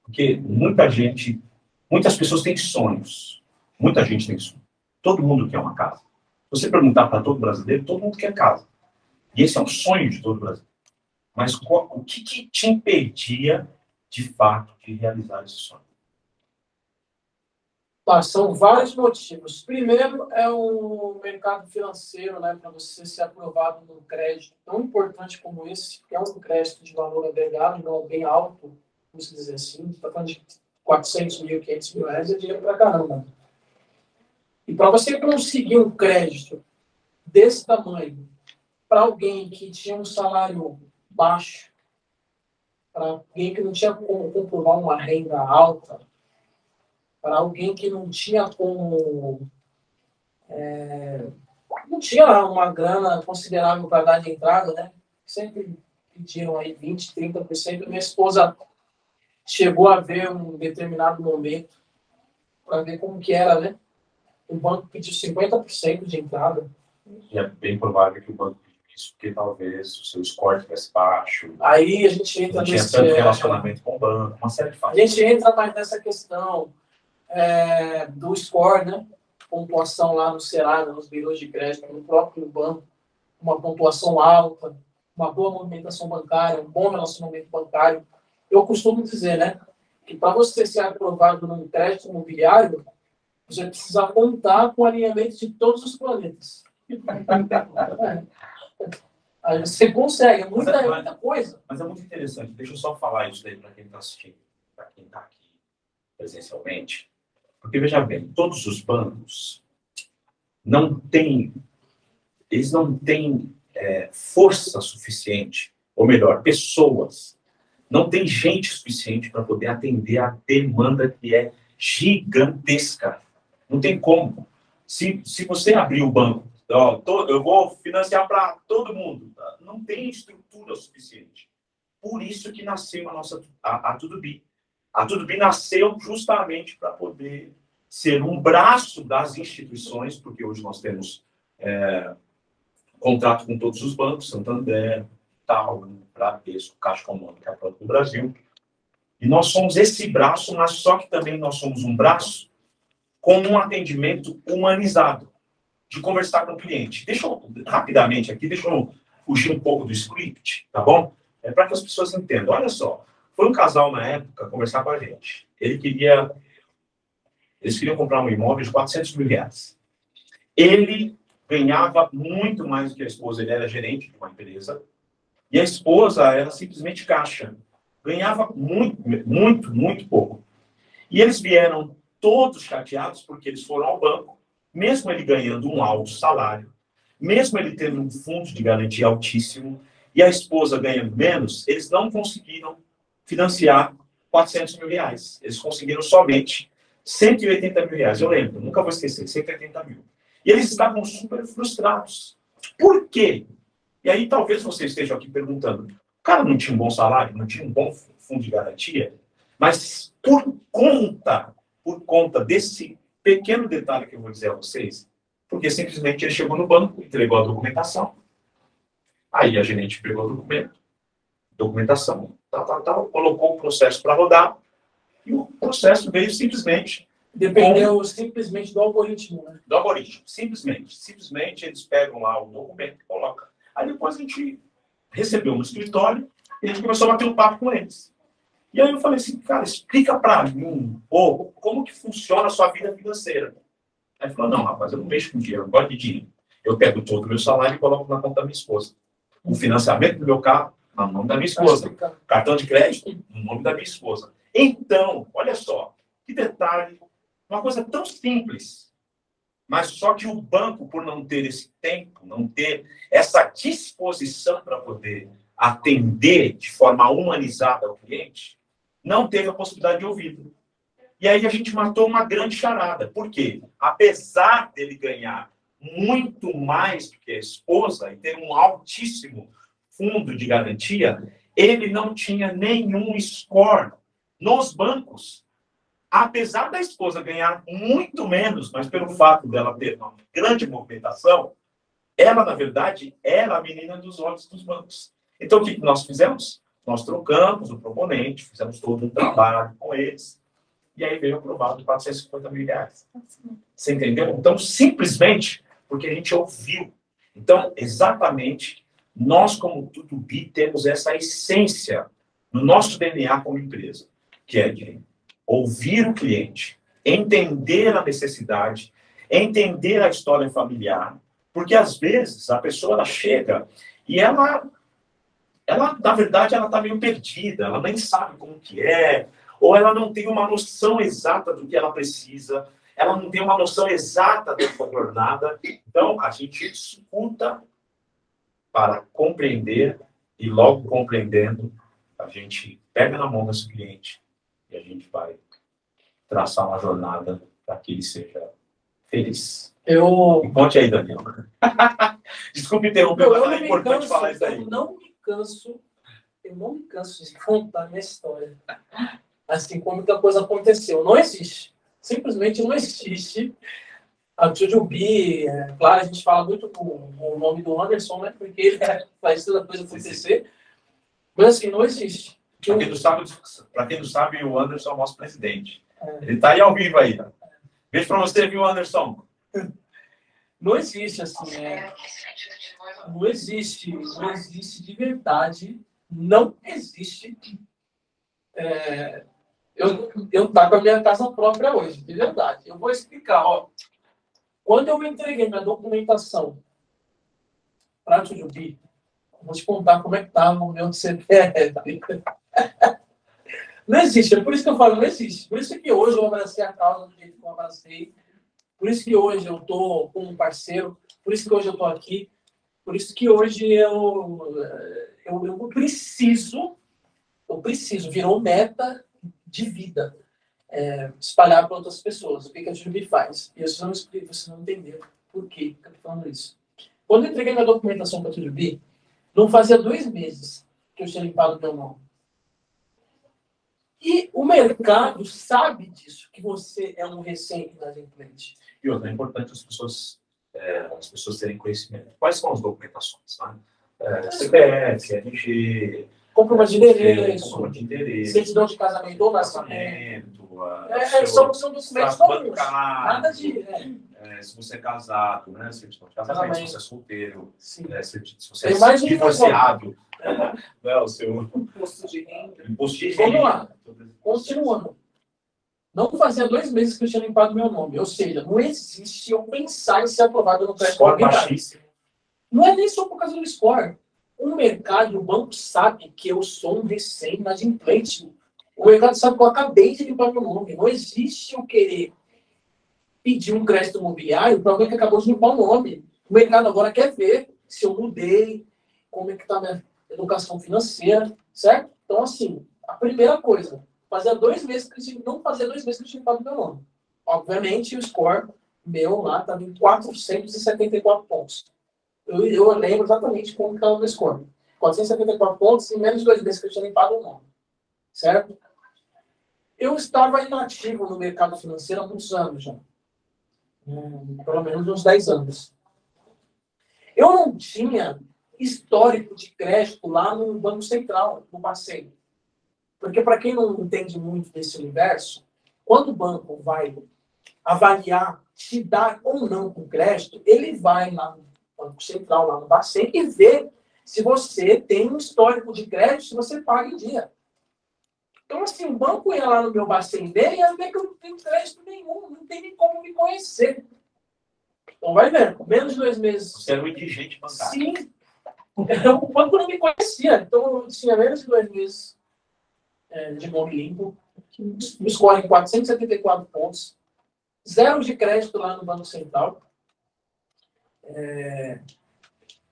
Porque muitas pessoas têm sonhos. Muita gente tem sonho. Todo mundo quer uma casa. Se você perguntar para todo brasileiro, todo mundo quer casa. E esse é um sonho de todo brasileiro. Mas o que te impedia, de fato, de realizar esse sonho? São vários motivos. Primeiro é o mercado financeiro, né, para você ser aprovado num crédito tão importante como esse, que é um crédito de valor agregado, não bem alto, vamos dizer assim, está falando de 400 mil, 500 mil reais, é dinheiro para caramba. E para você conseguir um crédito desse tamanho, para alguém que tinha um salário baixo, para alguém que não tinha como comprovar uma renda alta, para alguém que não tinha como... não tinha uma grana considerável para dar de entrada, né? Sempre pediram aí 20%, 30%. Minha esposa chegou a ver um determinado momento para ver como que era, né? O banco pediu 50% de entrada. E é bem provável que o banco pediu isso, porque talvez o seu score estivesse baixo. Aí a gente entra não tinha tanto relacionamento com o banco, uma série de A fatores. gente entra mais nessa questão do score, né? Pontuação lá no Serasa, nos birôs de crédito, no próprio banco, uma pontuação alta, uma boa movimentação bancária, um bom relacionamento bancário. Eu costumo dizer, né, que para você ser aprovado num crédito imobiliário, você precisa contar com o alinhamento de todos os planetas. Aí você consegue, é muita coisa. Mas é muito interessante. Deixa eu só falar isso daí para quem está assistindo, para quem está aqui presencialmente. Porque, veja bem, todos os bancos eles não têm força suficiente, ou melhor, pessoas, não tem gente suficiente para poder atender a demanda que é gigantesca. Não tem como. Se você abrir o banco, eu vou financiar para todo mundo, não tem estrutura suficiente. Por isso que nasceu a Tudo-Bi. A Tudo-Bi nasceu justamente para poder ser um braço das instituições, porque hoje nós temos contrato com todos os bancos, Santander, Itaú, Bradesco, Caixa Econômica, Banco do Brasil. E nós somos esse braço, mas só que também nós somos um braço com um atendimento humanizado, de conversar com o cliente. Rapidamente aqui, deixa eu fugir um pouco do script, tá bom? Para que as pessoas entendam. Olha só, foi um casal na época conversar com a gente. Eles queriam comprar um imóvel de 400 mil reais. Ele ganhava muito mais do que a esposa, ele era gerente de uma empresa, e a esposa era simplesmente caixa. Ganhava muito pouco. E eles vieram todos chateados porque eles foram ao banco, mesmo ele ganhando um alto salário, mesmo ele tendo um fundo de garantia altíssimo, e a esposa ganhando menos, eles não conseguiram financiar 400 mil reais. Eles conseguiram somente 180 mil reais. Eu lembro, nunca vou esquecer, 180 mil. E eles estavam super frustrados. Por quê? E aí talvez você esteja aqui perguntando, o cara não tinha um bom salário, não tinha um bom fundo de garantia? Mas por conta desse pequeno detalhe que eu vou dizer a vocês, porque simplesmente ele chegou no banco, entregou a documentação, aí a gerente pegou a documentação, colocou o processo para rodar, e o processo veio simplesmente... Dependeu simplesmente do algoritmo, né? Do algoritmo, simplesmente. Simplesmente eles pegam lá o documento e colocam. Aí depois a gente recebeu no escritório e a gente começou a bater um papo com eles. E aí eu falei assim, cara, explica para mim como que funciona a sua vida financeira. Aí ele falou, não, rapaz, eu não mexo com dinheiro, eu não gosto de dinheiro. Eu pego todo o meu salário e coloco na conta da minha esposa. O financiamento do meu carro, no nome da minha esposa. Cartão de crédito, no nome da minha esposa. Então, olha só, que detalhe, uma coisa tão simples, mas só que o banco, por não ter esse tempo, não ter essa disposição para poder atender de forma humanizada ao cliente, não teve a possibilidade de ouvido. E aí a gente matou uma grande charada. Por quê? Apesar dele ganhar muito mais do que a esposa e ter um altíssimo fundo de garantia, ele não tinha nenhum score nos bancos. Apesar da esposa ganhar muito menos, mas pelo fato dela ter uma grande movimentação, ela, na verdade, era a menina dos olhos dos bancos. Então, o que nós fizemos? Nós trocamos o proponente, fizemos todo um trabalho com eles, e aí veio aprovado R$450 mil. Você entendeu? Então, simplesmente porque a gente ouviu. Então, exatamente, nós, como Tutubi, temos essa essência no nosso DNA como empresa, que é de ouvir o cliente, entender a necessidade, entender a história familiar, porque, às vezes, a pessoa ela chega e ela, na verdade, ela está meio perdida, ela nem sabe como que é, ou ela não tem uma noção exata do que ela precisa, ela não tem uma noção exata da sua jornada. Então, a gente escuta para compreender e, logo compreendendo, a gente pega na mão desse cliente e a gente vai traçar uma jornada para que ele seja feliz. E conte aí, Daniel. Desculpe interromper, mas é importante falar isso aí. Eu não me canso de contar a minha história. Assim, como que a coisa aconteceu. Não existe. Simplesmente não existe. A Tutubi, claro, a gente fala muito com o nome do Anderson, né? Porque ele faz toda a coisa acontecer. Mas assim, não existe. Para quem não sabe, o Anderson é o nosso presidente. Ele está aí ao vivo aí. Beijo para você, viu, Anderson? Não existe, assim, não existe de verdade, não existe. Eu tá com a minha casa própria hoje, de verdade. Eu vou explicar, ó. Quando eu entreguei minha documentação para a Tutubi, vou te contar como é que estava o meu CPF. Não existe, é por isso que eu falo, não existe. Por isso que hoje eu abracei a causa do jeito que eu abracei. Por isso que hoje eu estou com um parceiro. Por isso que hoje eu estou aqui. Por isso que hoje eu preciso, virou meta de vida, espalhar para outras pessoas. O que a Tutubi faz? E eu só não explico, você não entendeu por que eu estou falando isso. Quando eu entreguei minha documentação para a Tutubi, não fazia 2 meses que eu tinha limpado meu nome. E o mercado sabe disso, que você é um recém-inadimplente. E outra, é importante as pessoas terem conhecimento. Quais são as documentações? Né? CPF, RG, comprovante de endereço, certidão de casamento ou nascimento. São documentos comuns. Nada de... se você é casado, né? Certidão de casamento, se você é solteiro, se você é divorciado, né? O seu Imposto de renda. Vamos lá. Continuando. Não fazia 2 meses que eu tinha limpado meu nome. Ou seja, não existe eu pensar em ser aprovado no crédito imobiliário. Não é nem só por causa do score. O mercado, o banco sabe que eu sou um recém-inadimplente. O mercado sabe que eu acabei de limpar meu nome. Não existe eu querer pedir um crédito imobiliário para alguém que acabou de limpar o nome. O mercado agora quer ver se eu mudei, como é que está a minha educação financeira, certo? Então, assim, a primeira coisa, fazia 2 meses que não fazia 2 meses que eu tinha limpado meu nome. Obviamente, o score meu lá estava em 474 pontos. Eu lembro exatamente como estava o meu score. 474 pontos em menos de 2 meses que eu tinha limpado o nome. Certo? Eu estava inativo no mercado financeiro há muitos anos já. Pelo menos uns 10 anos. Eu não tinha histórico de crédito lá no Banco Central, no Bacen. Porque, para quem não entende muito desse universo, quando o banco vai avaliar se dá ou não com crédito, ele vai lá no Banco Central, lá no Bacen, e vê se você tem um histórico de crédito, se você paga em dia. Então, assim, o banco ia lá no meu Bacen dele e ia ver que eu não tenho crédito nenhum, não tem nem como me conhecer. Então, vai vendo, menos de 2 meses. Você era um indigente bancário. Sim. O banco não me conhecia, então eu tinha menos de 2 meses de nome limpo, me score em 474 pontos, 0 de crédito lá no Banco Central.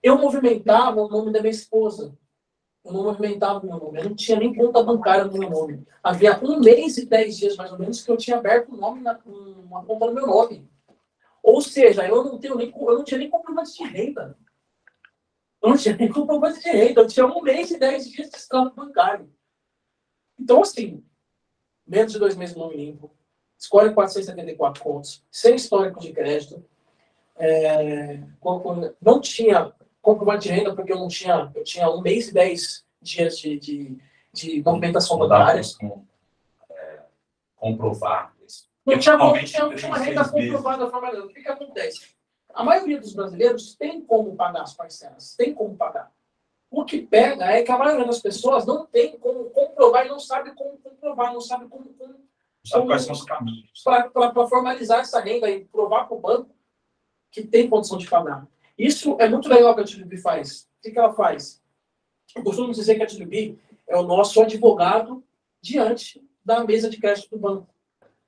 Eu movimentava o nome da minha esposa. Eu não movimentava o meu nome. Eu não tinha nem conta bancária no meu nome. Havia 1 mês e 10 dias, mais ou menos, que eu tinha aberto uma conta no meu nome. Ou seja, eu não tinha nem comprovante de renda. Eu não tinha nem comprovante de renda. Eu tinha 1 mês e 10 dias de saldo bancário. Então, assim, menos de 2 meses no nome limpo, score 474 pontos, sem histórico de crédito. não tinha comprovante de renda, porque eu tinha 1 mês e 10 dias de movimentação bancária. Comprovar isso. Não tinha uma renda comprovada trabalhando. O que acontece? A maioria dos brasileiros tem como pagar as parcelas, tem como pagar. O que pega é que a maioria das pessoas não tem como comprovar e não sabe como comprovar, não sabe quais são os caminhos. Para formalizar essa renda e provar para o banco que tem condição de pagar. Isso é muito legal que a TDB faz. O que ela faz? Eu costumo dizer que a TDB é o nosso advogado diante da mesa de crédito do banco.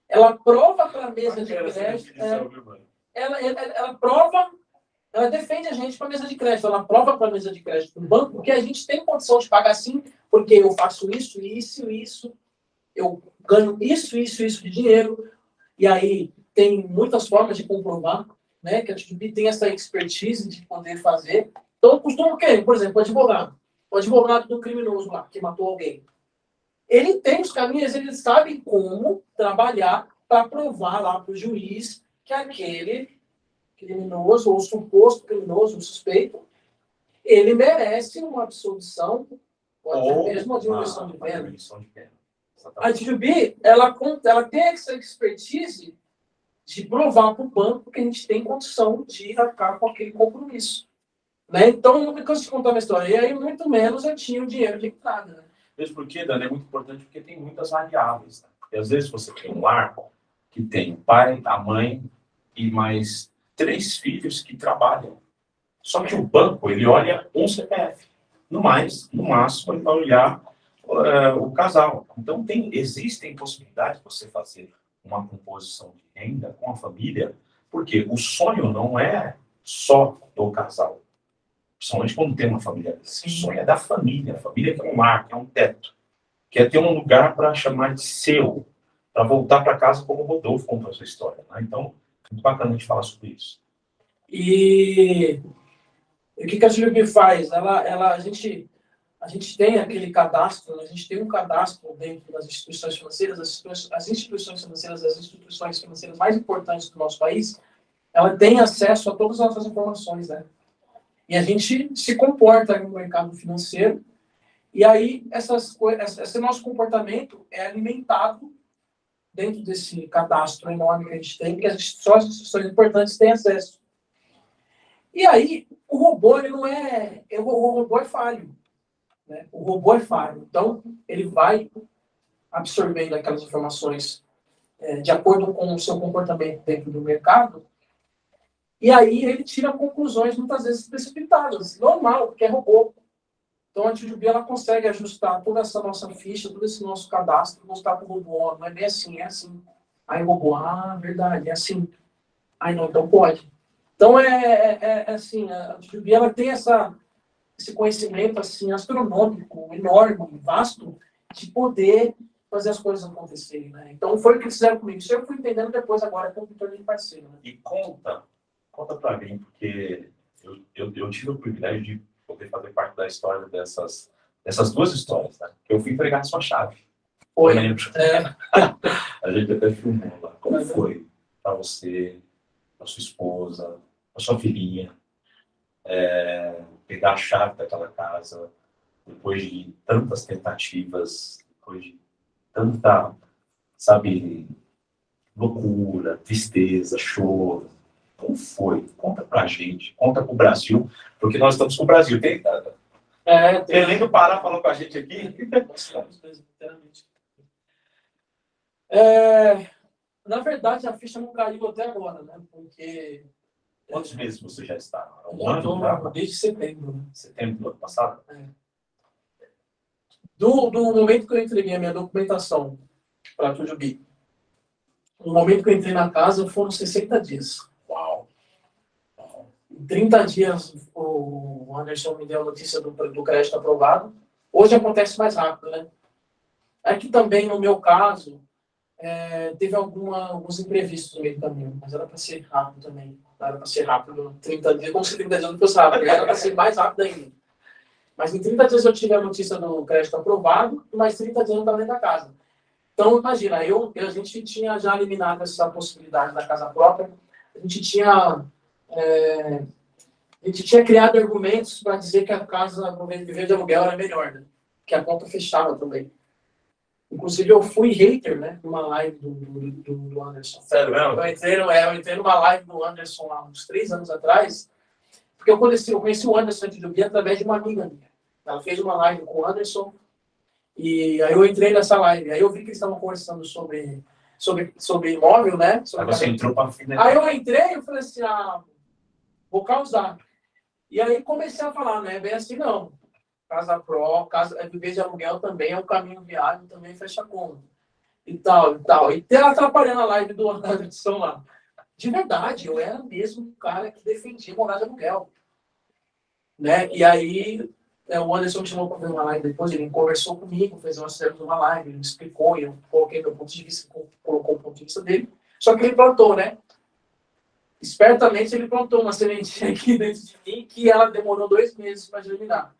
Ela prova para a mesa de crédito, ela prova, ela defende a gente para a mesa de crédito, ela prova para a mesa de crédito do banco que a gente tem condição de pagar sim, porque eu faço isso, eu ganho isso de dinheiro, e aí tem muitas formas de comprovar, né, que a TDB tem essa expertise de poder fazer. Então, eu costumo querer, por exemplo, o advogado do criminoso lá, que matou alguém. Ele tem os caminhos, ele sabe como trabalhar para provar lá para o juiz que aquele criminoso, ou suposto criminoso, ou suspeito, ele merece uma absolvição, ou até mesmo uma diminuição de pena. A TDB, ela tem essa expertise de provar para o banco que a gente tem condição de arcar com aquele compromisso. Né? Então, eu não me canso de contar uma história. E aí, muito menos, eu tinha o dinheiro de entrada. Né? Mesmo porque, Dani, é muito importante porque tem muitas variáveis. Né? E às vezes você tem um lar que tem o pai, a mãe e mais 3 filhos que trabalham. Só que o banco, ele olha um CPF. No máximo, ele vai olhar o casal. Então, existem possibilidades de você fazer uma composição de renda com a família, porque o sonho não é só do casal. Principalmente quando tem uma família. O sonho é da família. A família que é um lar, que é um teto. Quer ter um lugar para chamar de seu. Para voltar para casa como o Rodolfo contou a sua história. Né? Então, é muito bacana a gente falar sobre isso. E o que a TDB faz? A gente tem aquele cadastro, a gente tem um cadastro dentro das instituições financeiras, as instituições financeiras mais importantes do nosso país, ela tem acesso a todas as nossas informações, né? E a gente se comporta no mercado financeiro, e aí esse nosso comportamento é alimentado dentro desse cadastro enorme que a gente tem, que só as instituições importantes têm acesso. E aí, o robô, ele não é... O robô é falho. Né? O robô é falho. Então, ele vai absorvendo aquelas informações de acordo com o seu comportamento dentro do mercado, e aí ele tira conclusões muitas vezes precipitadas. Normal, porque é robô. Então, a TDB, ela consegue ajustar toda essa nossa ficha, todo esse nosso cadastro, mostrar para o robô, não é bem assim, é assim. Aí o robô, verdade, é assim. Aí não, então pode. Então, assim, a TDB, ela tem esse conhecimento assim, astronômico, enorme, vasto, de poder fazer as coisas acontecerem. Né? Então, foi o que fizeram comigo. Isso eu fui entendendo depois, agora, como tornei parceiro. Né? E conta para mim, porque eu tive o privilégio de poder fazer parte da história dessas 2 histórias. Né? Eu fui entregar a sua chave. Foi. A gente até filmou lá. Como foi para você, para sua esposa, para sua filhinha, pegar a chave daquela casa, depois de tantas tentativas, depois de tanta, loucura, tristeza, choro. Como foi? Conta pra gente, conta pro Brasil, porque nós estamos com o Brasil. Tem Belém do Pará falou com a gente aqui. Na verdade, a ficha não caiu até agora, né? Porque... Quantos meses você já está? Desde setembro. Né? Setembro do ano passado? Do momento que eu entreguei a minha documentação para a TDB, no momento que eu entrei na casa, foram 60 dias. Uau! Em 30 dias, o Anderson me deu a notícia do crédito aprovado. Hoje acontece mais rápido, né? Aqui também, no meu caso, teve alguns imprevistos no meio do caminho, mas era para ser rápido também. Era para ser rápido, 30 dias, como se 30 dias não fosse rápido, era para ser mais rápido ainda. Mas em 30 dias eu tive a notícia do crédito aprovado, e mais 30 dias eu estava dentro da casa. Então, imagina, a gente tinha já eliminado essa possibilidade da casa própria, a gente tinha a gente tinha criado argumentos para dizer que a casa no viver de aluguel era melhor, né? Que a conta fechava também. Inclusive, eu fui hater, né? Numa live do Anderson. Sério mesmo? Eu entrei numa live do Anderson há uns 3 anos atrás, porque eu conheci o Anderson aqui do Guia através de uma amiga minha. Ela fez uma live com o Anderson, e aí eu entrei nessa live. Aí eu vi que eles estavam conversando sobre imóvel, né? Aí você entrou para Aí eu entrei e falei assim, vou causar. E aí comecei a falar, né? Bem assim, não. Casa viver de aluguel também é um caminho viável, também fecha conta. E tal, e tal. E ela atrapalhando a live do Anderson lá. De verdade, eu era mesmo o cara que defendia morar de aluguel. Né? E aí, o Anderson me chamou para fazer uma live depois, ele conversou comigo, fez uma live, ele me explicou, e eu coloquei meu ponto de vista, colocou o ponto de vista dele. Só que ele plantou, né? Espertamente, ele plantou uma sementinha aqui dentro de mim que ela demorou 2 meses para germinar.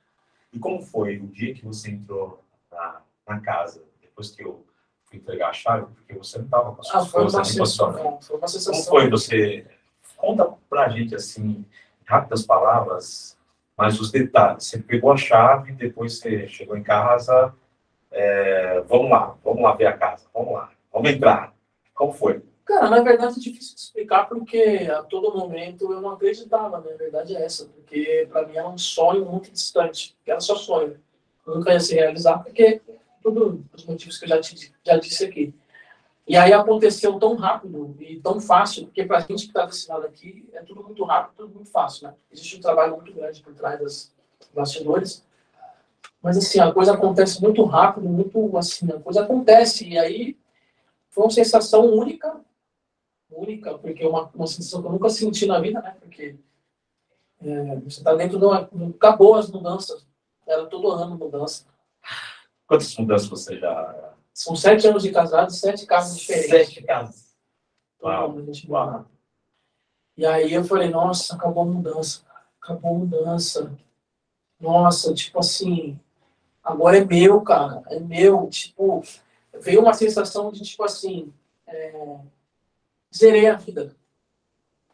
E como foi o dia que você entrou na casa, depois que eu fui entregar a chave, porque você não estava com a sua esposa nem com a sua mãe? Foi uma sensação. Como foi você? Conta pra gente, assim, rápidas palavras, mas os detalhes. Você pegou a chave, depois você chegou em casa, vamos lá ver a casa, vamos entrar. Como foi? Cara, na verdade é difícil de explicar porque a todo momento eu não acreditava, né? A verdade é essa, porque para mim era um sonho muito distante, era só sonho. Eu nunca ia se realizar porque todos os motivos que eu já disse aqui. E aí aconteceu tão rápido e tão fácil, porque para a gente que está desse lado aqui é tudo muito rápido, tudo muito fácil, né? Existe um trabalho muito grande por trás dos bastidores, mas assim, a coisa acontece muito rápido, muito assim, a coisa acontece e aí foi uma sensação única, porque é uma sensação que eu nunca senti na vida, né? Porque você está dentro de acabou as mudanças, era todo ano mudança. Quantas mudanças você já... São 7 anos de casado, 7 casas diferentes. 7 casas. Uau. Uau. E aí eu falei, nossa, acabou a mudança. Acabou a mudança. Nossa, tipo assim, agora é meu, cara. É meu. Tipo, veio uma sensação de, tipo assim, zerei a vida.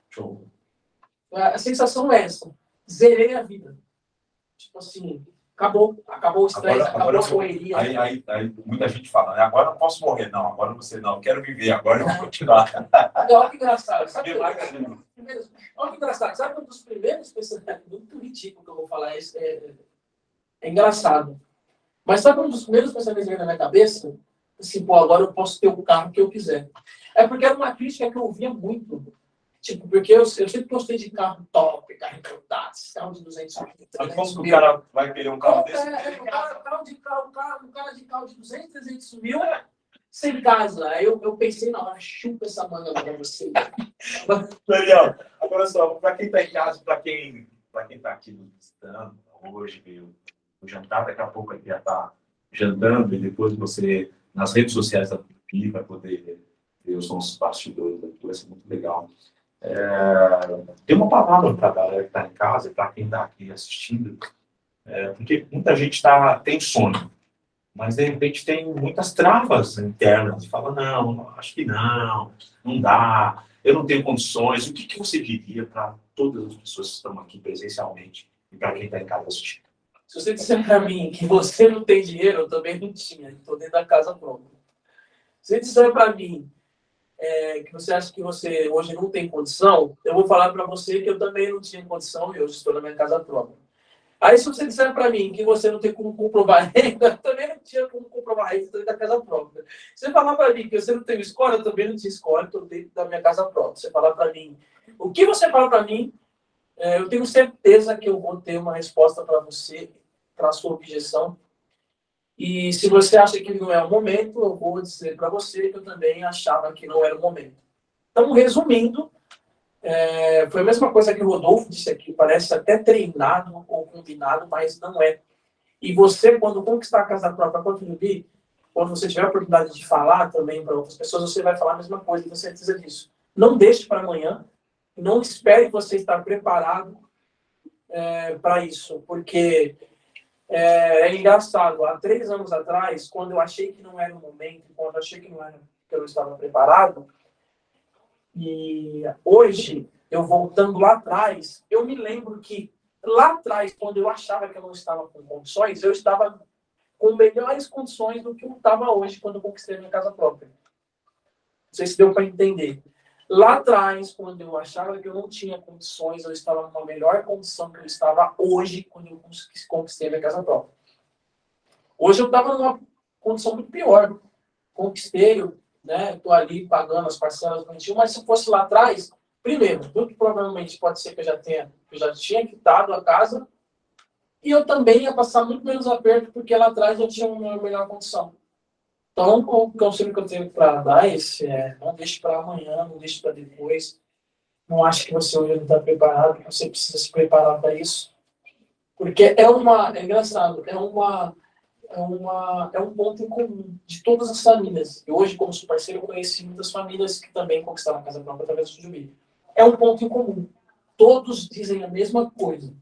Show. A sensação é essa. Zerei a vida. Tipo assim, acabou o estresse, acabou a correria. Aí muita gente fala, né? Agora eu não posso morrer, não. Agora você não. Eu quero viver, agora eu vou continuar. Olha que engraçado. Sabe Olha que engraçado. Sabe um dos primeiros pensamentos, muito ridículo que eu vou falar, é engraçado. Mas sabe um dos primeiros pensamentos que veio na minha cabeça? Assim, pô, agora eu posso ter o carro que eu quiser. É porque era uma crítica que eu ouvia muito. Tipo, porque eu sempre gostei de carro top, carro importado, carro de 200 mil. Mas como que o cara vai querer um carro desse? Um cara de carro de 200, 300 mil, sem casa. Aí eu pensei, não, chupa essa manga pra você. Daniel, agora só, para quem está em casa, para quem está aqui nos visitando, hoje veio o jantar, daqui a pouco aqui já está jantando, e depois você, nas redes sociais da Tupi, vai poder ver os nossos bastidores aqui, vai ser muito legal. Tem uma palavra para a galera que está em casa e para quem está aqui assistindo, porque muita gente tem sonho, mas de repente tem muitas travas internas, e fala, não, acho que não dá, eu não tenho condições. O que você diria para todas as pessoas que estão aqui presencialmente e para quem está em casa assistindo? Se você disser para mim que você não tem dinheiro, eu também não tinha, estou dentro da casa pronta. Se você disser para mim que você acha que você hoje não tem condição, eu vou falar para você que eu também não tinha condição e hoje estou na minha casa própria. Aí, se você disser para mim que você não tem como comprovar renda, eu também não tinha como comprovar renda dentro da casa própria. Se você falar para mim que você não tem escola, eu também não tinha escola, estou dentro da minha casa própria. Você falar para mim, o que você fala para mim, eu tenho certeza que eu vou ter uma resposta para você, para a sua objeção. E se você acha que não é o momento, eu vou dizer para você que eu também achava que não era o momento. Então, resumindo, foi a mesma coisa que o Rodolfo disse aqui, parece até treinado ou combinado, mas não é. E você, quando conquistar a casa própria, quando você tiver a oportunidade de falar também para outras pessoas, você vai falar a mesma coisa, tenho certeza disso. Não deixe para amanhã, não espere você estar preparado para isso, porque é engraçado. Há 3 anos atrás, quando eu achei que não era o momento, quando eu achei que não era que eu estava preparado, e hoje eu voltando lá atrás, eu me lembro que lá atrás, quando eu achava que eu não estava com condições, eu estava com melhores condições do que eu estava hoje, quando eu conquistei minha casa própria. Não sei se deu para entender. Lá atrás, quando eu achava que eu não tinha condições, eu estava numa melhor condição que eu estava hoje, quando eu conquistei minha casa própria. Hoje eu estava numa condição muito pior. Conquistei, né? Estou ali pagando as parcelas bonitinho, mas se fosse lá atrás, primeiro, muito provavelmente pode ser que eu já tinha quitado a casa e eu também ia passar muito menos aperto, porque lá atrás eu tinha uma melhor condição. Então, o conselho que eu tenho para dar é esse: não deixe para amanhã, não deixe para depois. Não acho que você hoje não está preparado, que você precisa se preparar para isso. Porque é engraçado, é um ponto em comum de todas as famílias. E hoje, como sou parceiro, eu conheci muitas famílias que também conquistaram a casa própria através do Jubi. É um ponto em comum. Todos dizem a mesma coisa.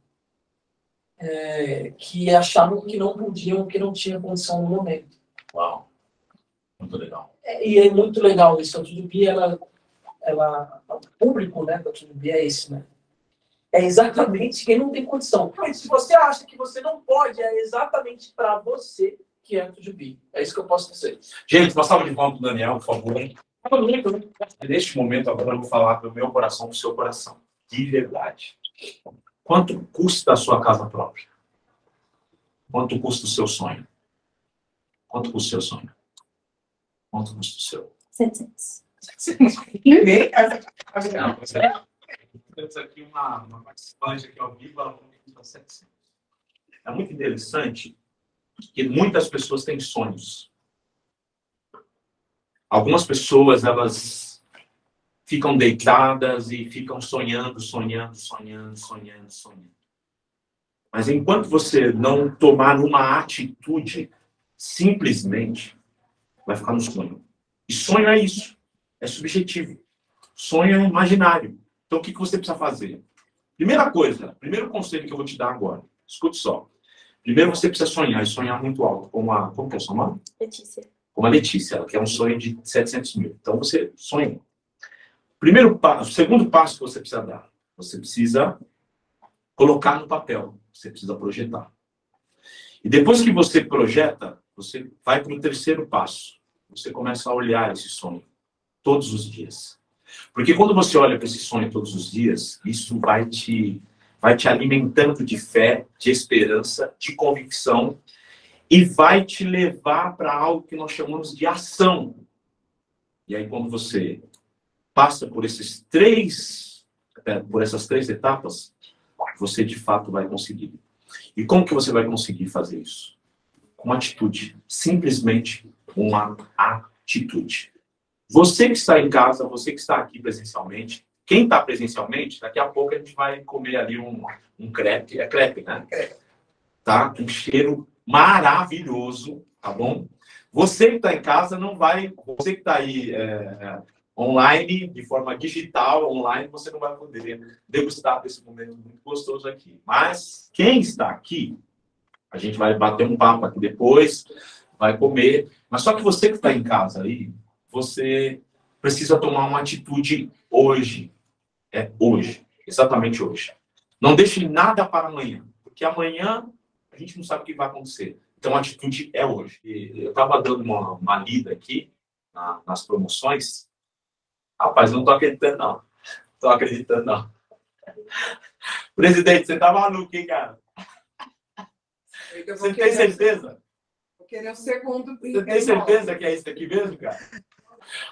Que achavam que não podiam, que não tinham condição no momento. Uau, muito legal. E é muito legal isso. A Jubi, o público, né, da Jubi é esse, né? É exatamente quem não tem condição. Mas se você acha que você não pode, é exatamente para você que é a Jubi. É isso que eu posso dizer. Gente, uma salva de palmas para o Daniel, por favor. Neste momento, agora eu vou falar do meu coração para o seu coração. De verdade. Quanto custa a sua casa própria? Quanto custa o seu sonho? Quanto custa o seu sonho? Quanto custa o seu? 700. Não, você... Temos aqui uma participante aqui ao vivo, ela falou que custa 700. É muito interessante que muitas pessoas têm sonhos. Algumas pessoas, elas ficam deitadas e ficam sonhando. Mas enquanto você não tomar uma atitude, simplesmente vai ficar no sonho. E sonho é isso. É subjetivo. Sonho é imaginário. Então, o que você precisa fazer? Primeira coisa, primeiro conselho que eu vou te dar agora. Escute só. Primeiro, você precisa sonhar, e sonhar muito alto. Como que é o seu nome? Letícia. Como a Letícia, ela quer um sonho de 700 mil. Então, você sonha. Primeiro passo, o segundo passo que você precisa dar. Você precisa colocar no papel. Você precisa projetar. E depois que você projeta, você vai para o terceiro passo. Você começa a olhar esse sonho todos os dias. Porque quando você olha para esse sonho todos os dias, isso vai te alimentando de fé, de esperança, de convicção e vai te levar para algo que nós chamamos de ação. E aí, quando você passa por essas três etapas, você de fato vai conseguir. E como que você vai conseguir fazer isso? Com atitude. Simplesmente uma atitude. Você que está em casa, você que está aqui presencialmente, quem está presencialmente, daqui a pouco a gente vai comer ali um crepe. É crepe, né? Tá? Um cheiro maravilhoso, tá bom? Você que está em casa não vai... Você que está aí online, de forma digital, online, você não vai poder degustar desse momento muito gostoso aqui. Mas quem está aqui, a gente vai bater um papo aqui depois, vai comer. Mas só que você que está em casa aí, você precisa tomar uma atitude hoje. É hoje. Exatamente hoje. Não deixe nada para amanhã. Porque amanhã a gente não sabe o que vai acontecer. Então a atitude é hoje. Eu estava dando uma lida aqui nas promoções. Rapaz, eu não estou acreditando, não. Estou acreditando, não. Presidente, você tá maluco, hein, cara? Você tem certeza? Vou querer o segundo. Você tem certeza que é isso aqui mesmo, cara?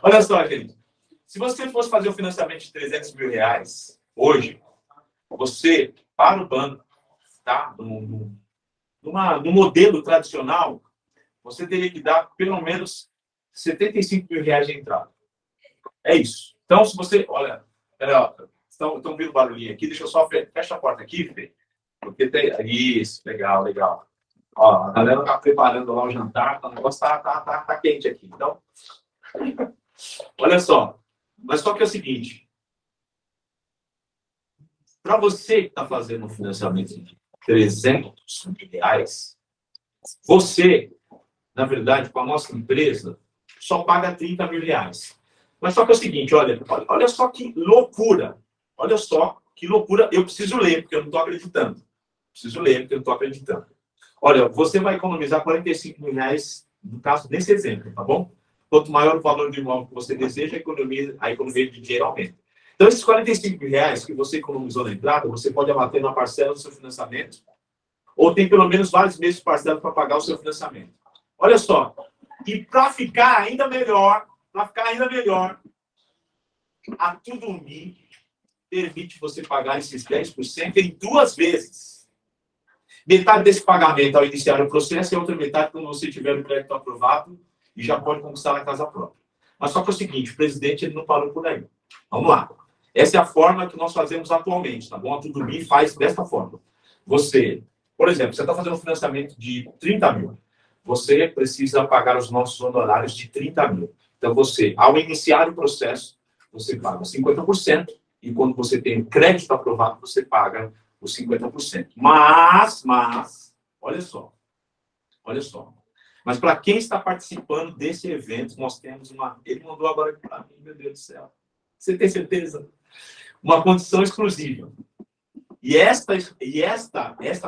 Olha só, gente. Se você fosse fazer um financiamento de 300 mil reais hoje, você, para o banco, tá? No modelo tradicional, você teria que dar pelo menos 75 mil reais de entrada. É isso. Então, se você... Olha, estão vendo barulhinho aqui. Deixa eu só... Fecha a porta aqui, Fê. Porque tem... Isso, legal, legal. Ó, a galera está preparando lá o jantar. O negócio tá quente aqui. Então, olha só. Mas só que é o seguinte. Para você que está fazendo um financiamento de 300 mil reais, você, na verdade, com a nossa empresa, só paga 30 mil reais. Mas só que é o seguinte, olha só que loucura. Olha só que loucura. Eu preciso ler, porque eu não estou acreditando. Preciso ler, porque eu não estou acreditando. Olha, você vai economizar R$45 mil, no caso desse exemplo, tá bom? Quanto maior o valor do imóvel que você deseja, a economia de dinheiro aumenta. Então, esses R$45 mil que você economizou na entrada, você pode abater na parcela do seu financiamento, ou tem pelo menos vários meses de parcela para pagar o seu financiamento. Olha só. E para ficar ainda melhor, a Tudo Me permite você pagar esses 10% em 2 vezes. Metade desse pagamento ao iniciar o processo e a outra metade quando você tiver o crédito aprovado e já pode conquistar a casa própria. Mas só que é o seguinte, o presidente ele não parou por aí. Vamos lá. Essa é a forma que nós fazemos atualmente, tá bom? A Tudo Me faz desta forma. Você, por exemplo, você está fazendo um financiamento de 30 mil. Você precisa pagar os nossos honorários de 30 mil. Então, você, ao iniciar o processo, você paga 50%, e quando você tem o crédito aprovado, você paga os 50%. Mas, olha só. Mas para quem está participando desse evento, nós temos uma... Ele mandou agora para mim, meu Deus do céu. Você tem certeza? Uma condição exclusiva. E esta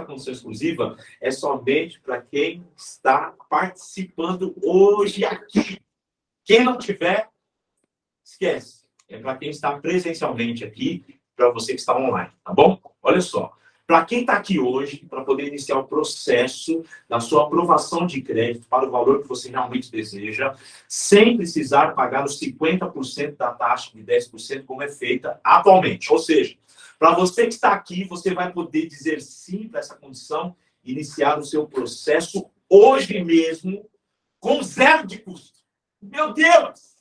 condição exclusiva é somente para quem está participando hoje aqui. Quem não tiver, esquece. É para quem está presencialmente aqui, para você que está online, tá bom? Olha só. Para quem está aqui hoje, para poder iniciar o processo da sua aprovação de crédito para o valor que você realmente deseja, sem precisar pagar os 50% da taxa de 10%, como é feita atualmente. Ou seja, para você que está aqui, você vai poder dizer sim para essa condição, iniciar o seu processo hoje mesmo, com 0 de custo. Meu Deus!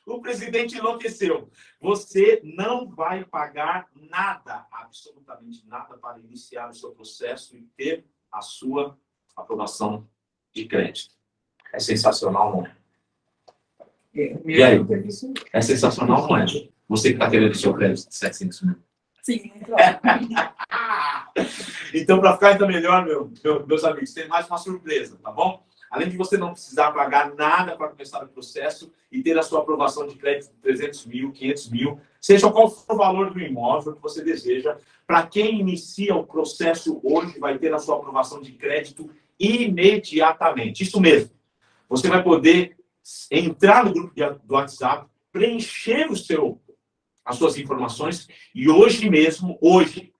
O presidente enlouqueceu. Você não vai pagar nada, absolutamente nada, para iniciar o seu processo e ter a sua aprovação de crédito. É sensacional, não é? E aí? É sensacional, não é? Você que está querendo o seu crédito de 700 mil. Sim, então, para ficar ainda melhor, meus amigos, tem mais uma surpresa, tá bom? Além de você não precisar pagar nada para começar o processo e ter a sua aprovação de crédito de 300 mil, 500 mil, seja qual for o valor do imóvel que você deseja, para quem inicia o processo hoje, vai ter a sua aprovação de crédito imediatamente. Isso mesmo. Você vai poder entrar no grupo do WhatsApp, preencher as suas informações e hoje mesmo, hoje,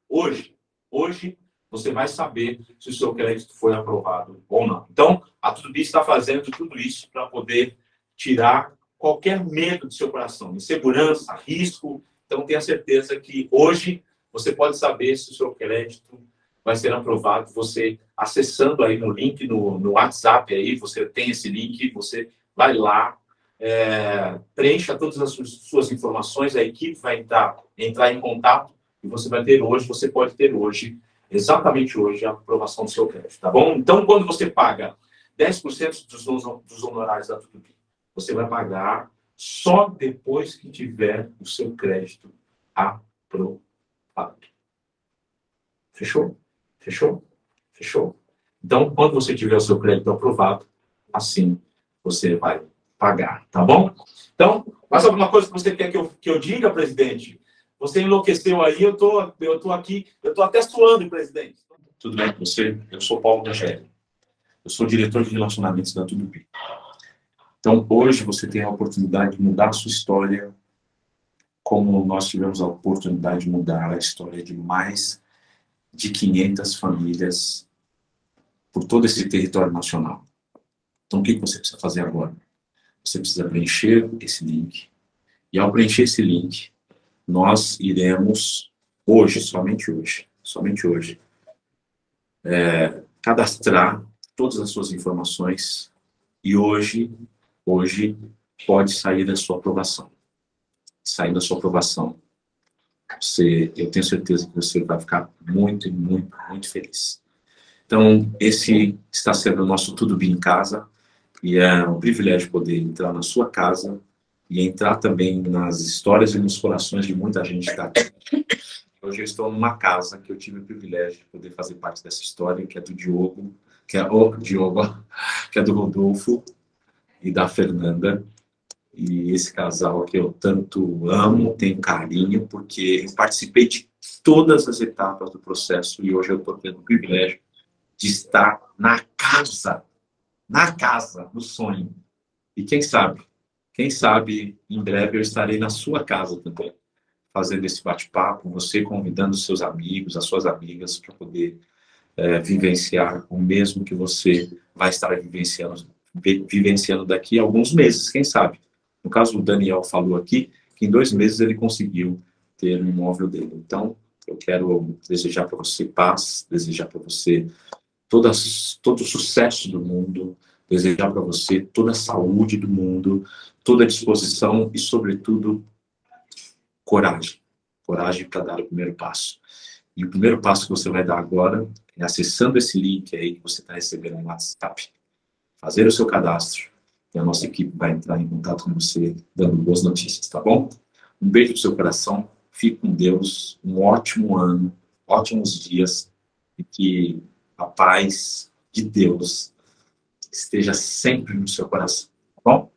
você vai saber se o seu crédito foi aprovado ou não. Então, a Tudo Me está fazendo tudo isso para poder tirar qualquer medo do seu coração, insegurança, risco. Então, tenha certeza que hoje você pode saber se o seu crédito vai ser aprovado. Você acessando aí no link no WhatsApp, aí você tem esse link, você vai lá, preencha todas as suas informações, a equipe vai entrar em contato e você pode ter hoje, exatamente hoje, a aprovação do seu crédito, tá bom? Então, quando você paga 10% dos honorários da Tudo Me, você vai pagar só depois que tiver o seu crédito aprovado. Fechou? Então, quando você tiver o seu crédito aprovado, assim você vai pagar, tá bom? Então, mais alguma coisa que você quer que eu diga, presidente? Você enlouqueceu aí, eu tô aqui, eu tô até suando, presidente. Tudo bem com você? Eu sou Paulo Rogério. Eu sou diretor de relacionamentos da Tudo Me. Então, hoje você tem a oportunidade de mudar a sua história, como nós tivemos a oportunidade de mudar a história de mais de 500 famílias por todo esse território nacional. Então, o que você precisa fazer agora? Você precisa preencher esse link. E ao preencher esse link, nós iremos, somente hoje, cadastrar todas as suas informações e hoje pode sair da sua aprovação. Saindo da sua aprovação, eu tenho certeza que você vai ficar muito, muito, muito feliz. Então, esse está sendo o nosso Tudo Bem em Casa, e é um privilégio poder entrar na sua casa e entrar também nas histórias e nos corações de muita gente que está aqui. Hoje eu estou numa casa que eu tive o privilégio de poder fazer parte dessa história, que é do Diogo, que é do Rodolfo e da Fernanda. E esse casal que eu tanto amo, tenho carinho, porque eu participei de todas as etapas do processo e hoje eu estou tendo o privilégio de estar na casa, no sonho. E quem sabe, em breve eu estarei na sua casa também, fazendo esse bate-papo, você convidando os seus amigos, as suas amigas, para poder vivenciar o mesmo que você vai estar vivenciando daqui a alguns meses, quem sabe. No caso, o Daniel falou aqui que em 2 meses ele conseguiu ter o imóvel dele. Então, eu quero desejar para você paz, desejar para você todo o sucesso do mundo, desejar para você toda a saúde do mundo, toda a disposição e, sobretudo, coragem. Coragem para dar o primeiro passo. E o primeiro passo que você vai dar agora é acessando esse link aí que você está recebendo no WhatsApp. Fazer o seu cadastro. E a nossa equipe vai entrar em contato com você, dando boas notícias, tá bom? Um beijo no seu coração. Fique com Deus. Um ótimo ano, ótimos dias. E que a paz de Deus esteja sempre no seu coração, tá bom?